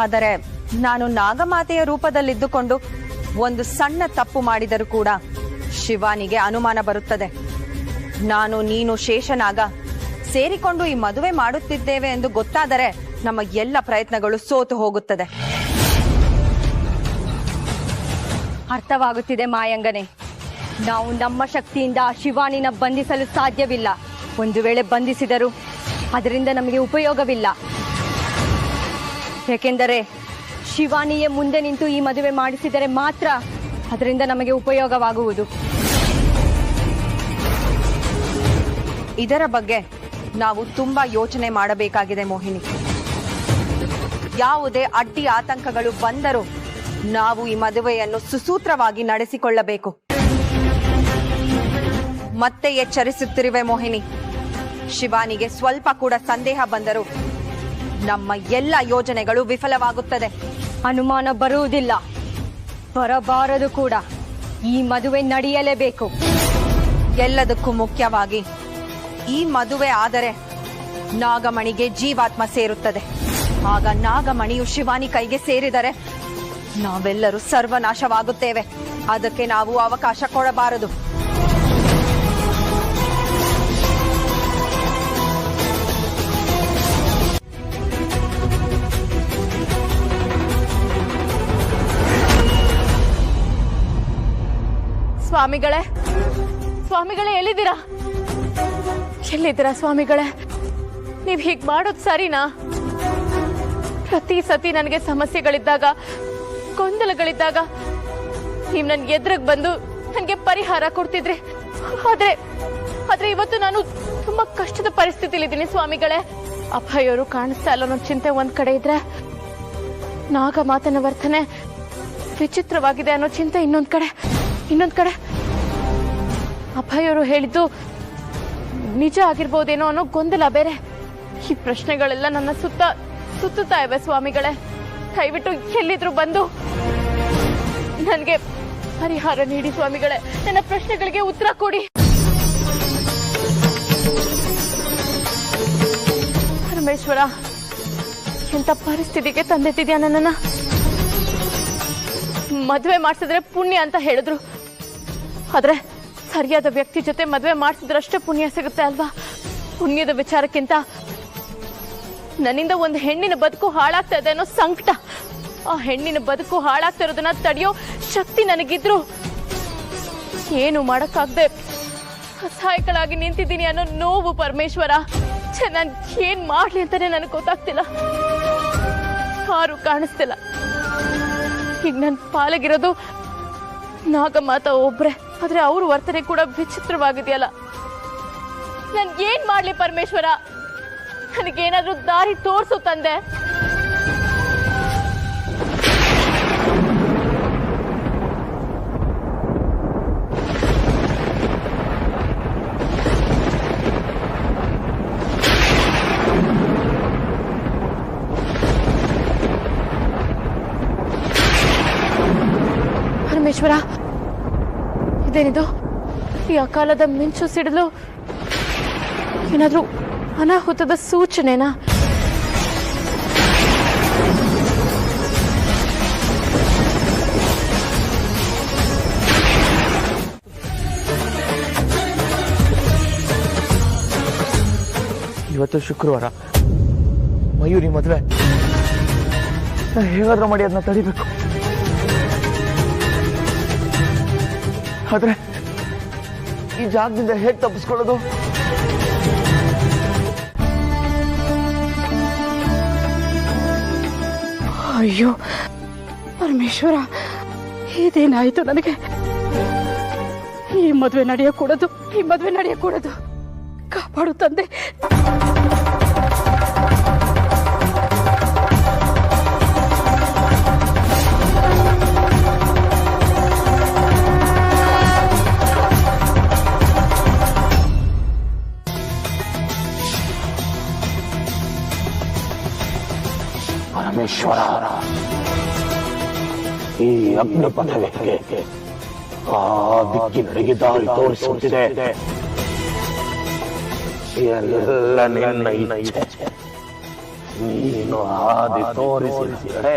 ಆದರೆ ನಾನು ನಾಗಮಾತೆಯ ರೂಪದಲ್ಲಿದ್ದುಕೊಂಡು ಒಂದು ಸಣ್ಣ ತಪ್ಪು ಮಾಡಿದರೂ ಕೂಡ ಶಿವಾನಿಗೆ ಅನುಮಾನ ಬರುತ್ತದೆ. ನಾನು ನೀನು ಶೇಷನಾಗ ಸೇರಿಕೊಂಡು ಈ ಮದುವೆ ಮಾಡುತ್ತಿದ್ದೇವೆ ಎಂದು ಗೊತ್ತಾದರೆ ನಮ್ಮ ಎಲ್ಲ ಪ್ರಯತ್ನಗಳು ಸೋತು ಹೋಗುತ್ತದೆ. ಅರ್ಥವಾಗುತ್ತಿದೆ ಮಾಯಂಗನೆ. ನಾವು ನಮ್ಮ ಶಕ್ತಿಯಿಂದ ಆ ಶಿವಾನಿನ ಬಂಧಿಸಲು ಸಾಧ್ಯವಿಲ್ಲ. ಒಂದು ವೇಳೆ ಬಂಧಿಸಿದರೂ ಅದರಿಂದ ನಮಗೆ ಉಪಯೋಗವಿಲ್ಲ. ಏಕೆಂದರೆ ಶಿವಾನಿಯೇ ಮುಂದೆ ನಿಂತು ಈ ಮದುವೆ ಮಾಡಿಸಿದರೆ ಮಾತ್ರ ಅದರಿಂದ ನಮಗೆ ಉಪಯೋಗವಾಗುವುದು. ಇದರ ಬಗ್ಗೆ ನಾವು ತುಂಬಾ ಯೋಚನೆ ಮಾಡಬೇಕಾಗಿದೆ ಮೋಹಿನಿ. ಯಾವುದೇ ಅಡ್ಡಿ ಆತಂಕಗಳು ಬಂದರೂ ನಾವು ಈ ಮದುವೆಯನ್ನು ಸುಸೂತ್ರವಾಗಿ ನಡೆಸಿಕೊಳ್ಳಬೇಕು. ಮತ್ತೆ ಎಚ್ಚರಿಸುತ್ತಿರುವೆ ಮೋಹಿನಿ, ಶಿವಾನಿಗೆ ಸ್ವಲ್ಪ ಕೂಡ ಸಂದೇಹ ಬಂದರೂ ನಮ್ಮ ಎಲ್ಲ ಯೋಜನೆಗಳು ವಿಫಲವಾಗುತ್ತದೆ. ಅನುಮಾನ ಬರುವುದಿಲ್ಲ, ಬರಬಾರದು ಕೂಡ. ಈ ಮದುವೆ ನಡೆಯಲೇಬೇಕು. ಎಲ್ಲದಕ್ಕೂ ಮುಖ್ಯವಾಗಿ ಈ ಮದುವೆ ಆದರೆ ನಾಗಮಣಿಗೆ ಜೀವಾತ್ಮ ಸೇರುತ್ತದೆ. ಆಗ ನಾಗಮಣಿಯು ಶಿವಾನಿ ಕೈಗೆ ಸೇರಿದರೆ ನಾವೆಲ್ಲರೂ ಸರ್ವನಾಶವಾಗುತ್ತೇವೆ. ಅದಕ್ಕೆ ನಾವು ಅವಕಾಶ ಕೊಡಬಾರದು. ಸ್ವಾಮಿಗಳೇ, ಸ್ವಾಮಿಗಳೇ, ಎಲ್ಲಿದ್ದೀರಾ? ಎಲ್ಲಿದ್ದೀರಾ ಸ್ವಾಮಿಗಳೇ? ನೀವ್ ಹೀಗ್ ಮಾಡೋದು ಸರಿನಾ? ಪ್ರತಿ ಸತಿ ನನಗೆ ಸಮಸ್ಯೆಗಳಿದ್ದಾಗ, ಗೊಂದಲಗಳಿದ್ದಾಗ ನೀವ್ ನನ್ ಎದುರಿಗೆ ಬಂದು ನನಗೆ ಪರಿಹಾರ ಕೊಡ್ತಿದ್ರಿ. ಆದ್ರೆ ಇವತ್ತು ನಾನು ತುಂಬಾ ಕಷ್ಟದ ಪರಿಸ್ಥಿತಿಲಿದ್ದೀನಿ ಸ್ವಾಮಿಗಳೇ. ಅಭಯವರು ಕಾಣಿಸ್ತಾ ಇಲ್ಲ ಅನ್ನೋ ಚಿಂತೆ ಒಂದ್ ಕಡೆ ಇದ್ರೆ, ನಾಗಮಾತನ ವರ್ತನೆ ವಿಚಿತ್ರವಾಗಿದೆ ಅನ್ನೋ ಚಿಂತೆ ಇನ್ನೊಂದ್ ಕಡೆ. ಅಭಯವರು ಹೇಳಿದ್ದು ನಿಜ ಆಗಿರ್ಬೋದೇನೋ ಅನ್ನೋ ಗೊಂದಲ ಬೇರೆ. ಈ ಪ್ರಶ್ನೆಗಳೆಲ್ಲ ನನ್ನ ಸುತ್ತುತ್ತಾ ಇವೆ ಸ್ವಾಮಿಗಳೇ. ದಯವಿಟ್ಟು ಎಲ್ಲಿದ್ರು ಬಂದು ನನಗೆ ಪರಿಹಾರ ನೀಡಿ ಸ್ವಾಮಿಗಳೇ. ನನ್ನ ಪ್ರಶ್ನೆಗಳಿಗೆ ಉತ್ತರ ಕೊಡಿ. ಪರಮೇಶ್ವರ, ಎಂತ ಪರಿಸ್ಥಿತಿಗೆ ತಂದೆತ್ತಿದ್ಯಾ ನನ್ನನ್ನ? ಮದುವೆ ಮಾಡಿಸಿದ್ರೆ ಪುಣ್ಯ ಅಂತ ಹೇಳಿದ್ರು. ಆದ್ರೆ ಸರಿಯಾದ ವ್ಯಕ್ತಿ ಜೊತೆ ಮದುವೆ ಮಾಡಿಸಿದ್ರಷ್ಟೇ ಪುಣ್ಯ ಸಿಗುತ್ತೆ ಅಲ್ವಾ? ಪುಣ್ಯದ ವಿಚಾರಕ್ಕಿಂತ ನನ್ನಿಂದ ಒಂದು ಹೆಣ್ಣಿನ ಬದುಕು ಹಾಳಾಗ್ತಾ ಇದೆ ಅನ್ನೋ ಸಂಕಟ. ಆ ಹೆಣ್ಣಿನ ಬದುಕು ಹಾಳಾಗ್ತಾ ಇರೋದನ್ನ ತಡೆಯೋ ಶಕ್ತಿ ನನಗಿದ್ರು ಏನು ಮಾಡಕ್ಕಾಗದೆ ಅಸಹಾಯಕಳಾಗಿ ನಿಂತಿದ್ದೀನಿ ಅನ್ನೋ ನೋವು ಪರಮೇಶ್ವರ. ನಾನ್ ಏನ್ ಮಾಡ್ಲಿ ಅಂತಾನೆ ನನಗೆ ಗೊತ್ತಾಗ್ತಿಲ್ಲ. ಯಾರು ಕಾಣಿಸ್ತಿಲ್ಲ. ಈಗ ನನ್ ಪಾಲಗಿರೋದು ನಾಗಮಾತ ಒಬ್ರೆ. ಆದ್ರೆ ಅವ್ರ ವರ್ತನೆ ಕೂಡ ವಿಚಿತ್ರವಾಗಿದೆಯಲ್ಲ. ನನ್ ಏನ್ ಮಾಡ್ಲಿ ಪರಮೇಶ್ವರ? ನನಗೇನಾದ್ರೂ ದಾರಿ ತೋರ್ಸು ತಂದೆ. ಪರಮೇಶ್ವರ, ಇದೇನಿದು? ಈ ಅಕಾಲದ ಮಿಂಚು ಸಿಡಿಲು ಏನಾದ್ರೂ ಅನಾಹುತದ ಸೂಚನೆನಾ? ಇವತ್ತು ಶುಕ್ರವಾರ, ಮಯೂರಿ ಮದುವೆ. ಹೇಗಾದ್ರೂ ಮಾಡಿ ಅದನ್ನ ತಡಿಬೇಕು. ಆದ್ರೆ ಈ ಜಾಗದಿಂದ ಹೇಗೆ ತಪ್ಪಿಸ್ಕೊಳ್ಳೋದು? ಅಯ್ಯೋ ಪರಮೇಶ್ವರ, ಇದೇನಾಯ್ತು ನನಗೆ? ಈ ಮದುವೆ ನಡೆಯಕೂಡದು. ಕಾಪಾಡು ತಂದೆ. ಪರಮೇಶ್ವರ, ಈ ಅಗ್ನಿ ಪಥಕ್ಕೆ ಆ ದಿಕ್ಕಿನಡೆಗೆ ದಾರಿ ತೋರಿಸುತ್ತಿದೆ. ಎಲ್ಲ ನಿನ್ನ ಇಚ್ಛೆ. ನೀನು ಹಾದಿ ತೋರಿಸಿದರೆ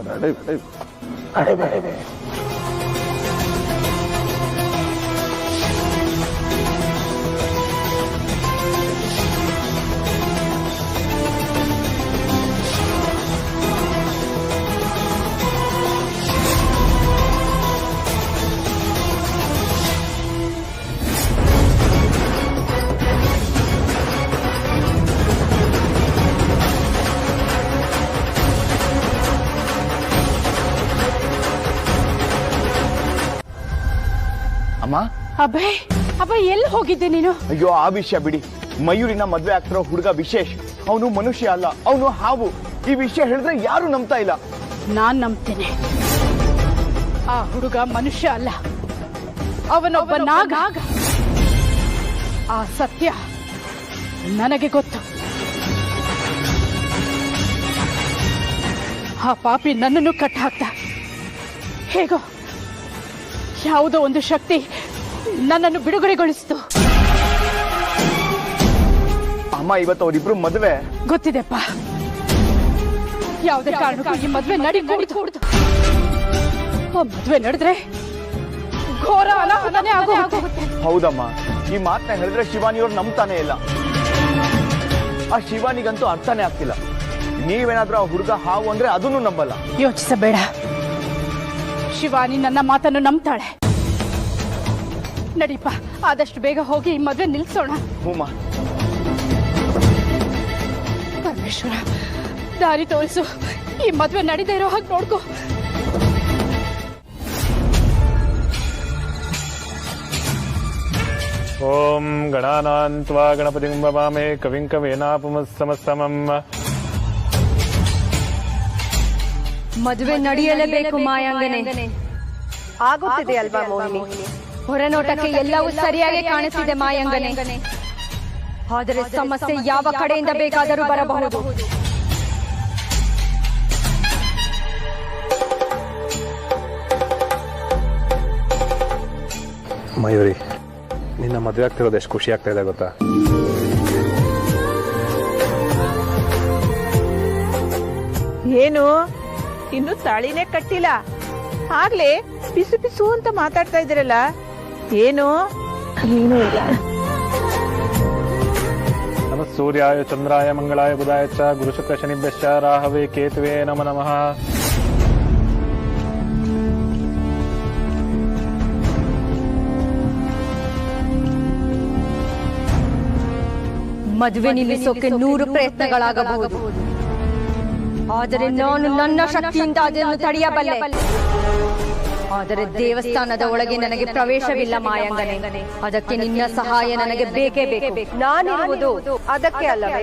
ನಡೆದೆ. ಅಮ್ಮ, ಅಭಯ್ ಅಭಯ್ ಎಲ್ಲಿ ಹೋಗಿದ್ದೆ ನೀನು? ಅಯ್ಯೋ ಆ ವಿಷಯ ಬಿಡಿ. ಮಯೂರಿನ ಮದ್ವೆ ಆಗ್ತಿರೋ ಹುಡುಗ ವಿಶೇಷ್, ಅವನು ಮನುಷ್ಯ ಅಲ್ಲ, ಅವನು ಹಾವು. ಈ ವಿಷಯ ಹೇಳಿದ್ರೆ ಯಾರು ನಂಬ್ತಾ ಇಲ್ಲ. ನಾನ್ ನಂಬ್ತೇನೆ. ಆ ಹುಡುಗ ಮನುಷ್ಯ ಅಲ್ಲ, ಅವನೊಬ್ಬ ನಾಗ. ಆ ಸತ್ಯ ನನಗೆ ಗೊತ್ತು. ಆ ಪಾಪಿ ನನ್ನನ್ನು ಕಟ್ಟ ಹಾಕ್ತ. ಹೇಗೋ ಯಾವುದೋ ಒಂದು ಶಕ್ತಿ ನನ್ನನ್ನು ಬಿಡುಗಡೆಗೊಳಿಸಿತು. ಅಮ್ಮ, ಇವತ್ತು ಅವರಿಬ್ರು ಮದುವೆ ಗೊತ್ತಿದೆಪ್ಪ. ಯಾವುದೇ ಕಾರಣಕ್ಕೂ ಈ ಮದುವೆ ನಡೀಕೂಡ್ದು. ಆ ಮದುವೆ ನಡೆದ್ರೆ ಘೋರ ಅನಾಹುತನೇ ಆಗೋಗುತ್ತೆ. ಹೌದಮ್ಮ, ಈ ಮಾತನ್ನ ಹೇಳಿದ್ರೆ ಶಿವಾನಿಯವ್ರು ನಂಬ್ತಾನೆ ಇಲ್ಲ. ಆ ಶಿವಾನಿಗಂತೂ ಅರ್ಥನೇ ಆಗ್ತಿಲ್ಲ. ನೀವೇನಾದ್ರೂ ಆ ಹುಡುಗ ಹಾವು ಅಂದ್ರೆ ಅದನ್ನು ನಂಬಲ್ಲ. ಯೋಚಿಸಬೇಡ, ಶಿವಾನಿ ನನ್ನ ಮಾತನ್ನು ನಂಬ್ತಾಳೆ. ನಡೀಪ, ಆದಷ್ಟು ಬೇಗ ಹೋಗಿ ಈ ಮದುವೆ ನಿಲ್ಸೋಣ. ಪರಮೇಶ್ವರ, ದಾರಿ ತೋರಿಸು. ಈ ಮದುವೆ ನಡೀತಾ ಇರೋ ಹಾಗೆ ನೋಡ್ಕೋ. ಓಂ ಗಣಾನಾನ್ತ್ವಾ ಗಣಪತಿಂ ಭವಾಮಹೇ ಕವಿಂ ಕವೀನಾಪಮಸ್ತಮಸ್ತಮಂ. ಮದುವೆ ನಡೆಯಲೇಬೇಕು ಮಾಯಾಂಗನೆ. ಆಗುತ್ತಿದೆ ಅಲ್ವಾ ಮೋಹಿನಿ? ಹೊರನೋಟಕ್ಕೆ ಎಲ್ಲವೂ ಸರಿಯಾಗಿ ಕಾಣಿಸ್ತಿದೆ ಮಾಯಾಂಗನೆ. ಆದರೆ ಸಮಸ್ಯೆ ಯಾವ ಕಡೆಯಿಂದ ಬೇಕಾದರೂ ಬರಬಹುದು. ಮಯೂರಿ, ನಿನ್ನ ಮದುವೆ ಆಗ್ತಿರೋದು ಎಷ್ಟು ಖುಷಿ ಆಗ್ತಾ ಇದೆ ಗೊತ್ತಾ? ಏನು ಇನ್ನು ತಾಳಿನೇ ಕಟ್ಟಿಲ್ಲ, ಆಗ್ಲೇ ಪಿಸು ಪಿಸು ಅಂತ ಮಾತಾಡ್ತಾ ಇದ್ದೀರಲ್ಲ, ಏನು? ಏನೂ ಇಲ್ಲ. ನಮಃ ಸೂರ್ಯಾಯ ಚಂದ್ರಾಯ ಮಂಗಳಾಯ ಬುಧಾಯ ಚ ಗುರು ಶುಕ್ರ ಶನಿಭ್ಯಶ್ಚ ರಾಹವೇ ಕೇತುವೆ ನಮೋ ನಮಃ. ಮದುವೆ ನಿಲ್ಲಿಸೋಕೆ 100 ಪ್ರಯತ್ನಗಳಾಗಬಹುದು, ಆದರೆ ನಾನು ನನ್ನ ಶಕ್ತಿಯಿಂದ ಅದನ್ನು ತಡೆಯಬಲ್ಲೆ. ಆದರೆ ದೇವಸ್ಥಾನದ ಒಳಗೆ ನನಗೆ ಪ್ರವೇಶವಿಲ್ಲ ಮಾಯಾಂಗನೆ. ಅದಕ್ಕೆ ನಿನ್ನ ಸಹಾಯ ನನಗೆ ಬೇಕೇ ಬೇಕು. ನಾನಿರುವುದು ಅದಕ್ಕೆ ಅಲ್ಲವೇ?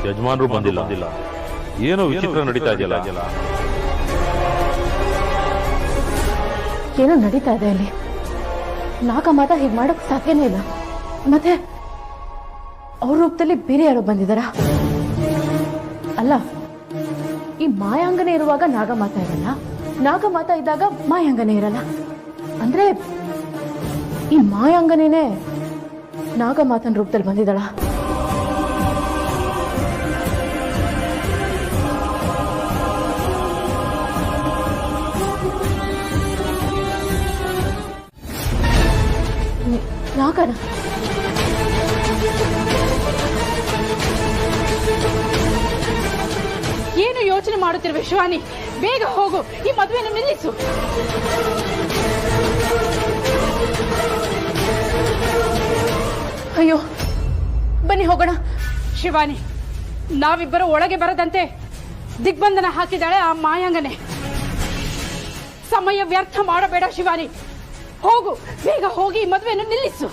ಯಜಮಾನರು ಬಂದಿಲ್ಲ, ಏನೋ ವಿಚಿತ್ರ ನಡೀತಾ ಇದೆಯಲ್ಲ. ಏನೋ ನಡೀತಾ ಇದೆ ಅಲ್ಲಿ. ನಾಗಮಾತ ಹೀಗೆ ಮಾಡೋಕ್ ಸಾಧ್ಯನೇ ಇಲ್ಲ. ಮತ್ತೆ ಅವ್ರ ರೂಪದಲ್ಲಿ ಬೇರೆ ಯಾರೋ ಬಂದಿದಾರ? ಅಲ್ಲ, ಈ ಮಾಯಾಂಗನೆ ಇರುವಾಗ ನಾಗಮಾತ ಇರಲ್ಲ, ನಾಗಮಾತ ಇದ್ದಾಗ ಮಾಯಾಂಗನೆ ಇರಲ್ಲ. ಅಂದ್ರೆ ಈ ಮಾಯಾಂಗನೇನೆ ನಾಗಮಾತನ ರೂಪದಲ್ಲಿ ಬಂದಿದ್ದಾಳ. ನಾಗನ ಏನು ಯೋಚನೆ ಮಾಡುತ್ತಿರುವ ಶಿವಾನಿ? ಬೇಗ ಹೋಗು, ಈ ಮದುವೆಯನ್ನು ನಿಲ್ಲಿಸು. ಅಯ್ಯೋ, ಬನ್ನಿ ಹೋಗೋಣ. ಶಿವಾನಿ, ನಾವಿಬ್ಬರು ಒಳಗೆ ಬರದಂತೆ ದಿಗ್ಬಂಧನ ಹಾಕಿದಾಳೆ ಆ ಮಾಯಾಂಗನೆ. ಸಮಯ ವ್ಯರ್ಥ ಮಾಡಬೇಡ ಶಿವಾನಿ, ಹೋಗು, ಬೇಗ ಹೋಗಿ ಈ ಮದುವೆಯನ್ನು ನಿಲ್ಲಿಸು.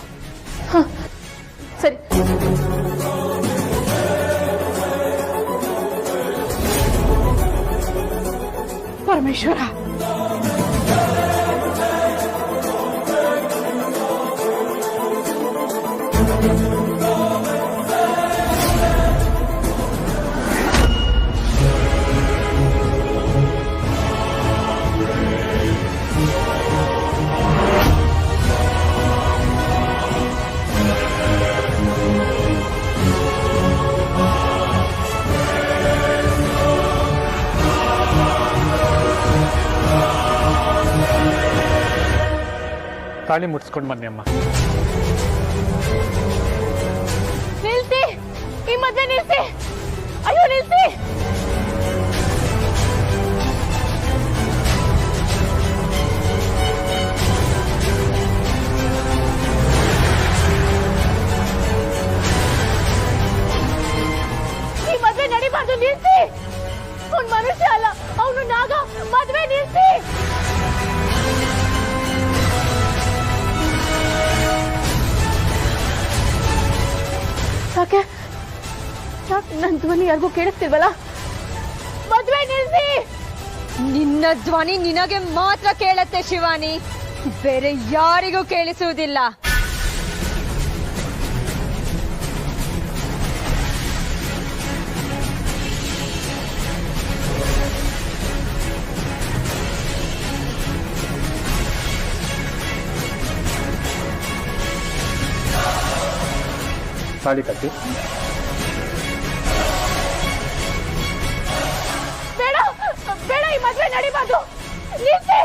ಸರಿ. ಪರಮೇಶ್ವರ, ತಾಳಿ ಮುಟ್ಸ್ಕೊಂಡು ಬನ್ನಿ ಅಮ್ಮ. ನಿಲ್ಸಿ, ಈ ಮದ್ವೆ ನಿಲ್ಸಿ. ಅಯ್ಯೋ ನಿಲ್ಸಿ. ಈ ಮದ್ವೆ ನಡಿಬಾರ್ದು, ನಿಲ್ಸಿ. ಅವ್ನು ಮನುಷ್ಯ ಅಲ್ಲ, ಅವನು ನಾಗ. ಮದ್ವೆ ನಿಲ್ಸಿ. ಯಾಕೆ ನನ್ನ ಧ್ವನಿ ಯಾರಿಗೂ ಕೇಳಿಸ್ತಿಲ್ವಲ್ಲ? ಮದ್ವೆ ನಿಲ್ಸಿ. ನಿನ್ನ ಧ್ವನಿ ನಿನಗೆ ಮಾತ್ರ ಕೇಳತ್ತೆ ಶಿವಾನಿ, ಬೇರೆ ಯಾರಿಗೂ ಕೇಳಿಸುವುದಿಲ್ಲ. ತಾಳಿ ಕಟ್ಟಿ. ಬೇಡ ಬೇಡ, ಈ ಮದ್ವೆ ನಡಿಬಾರ್ದು. ನಿಲ್ಸಿ.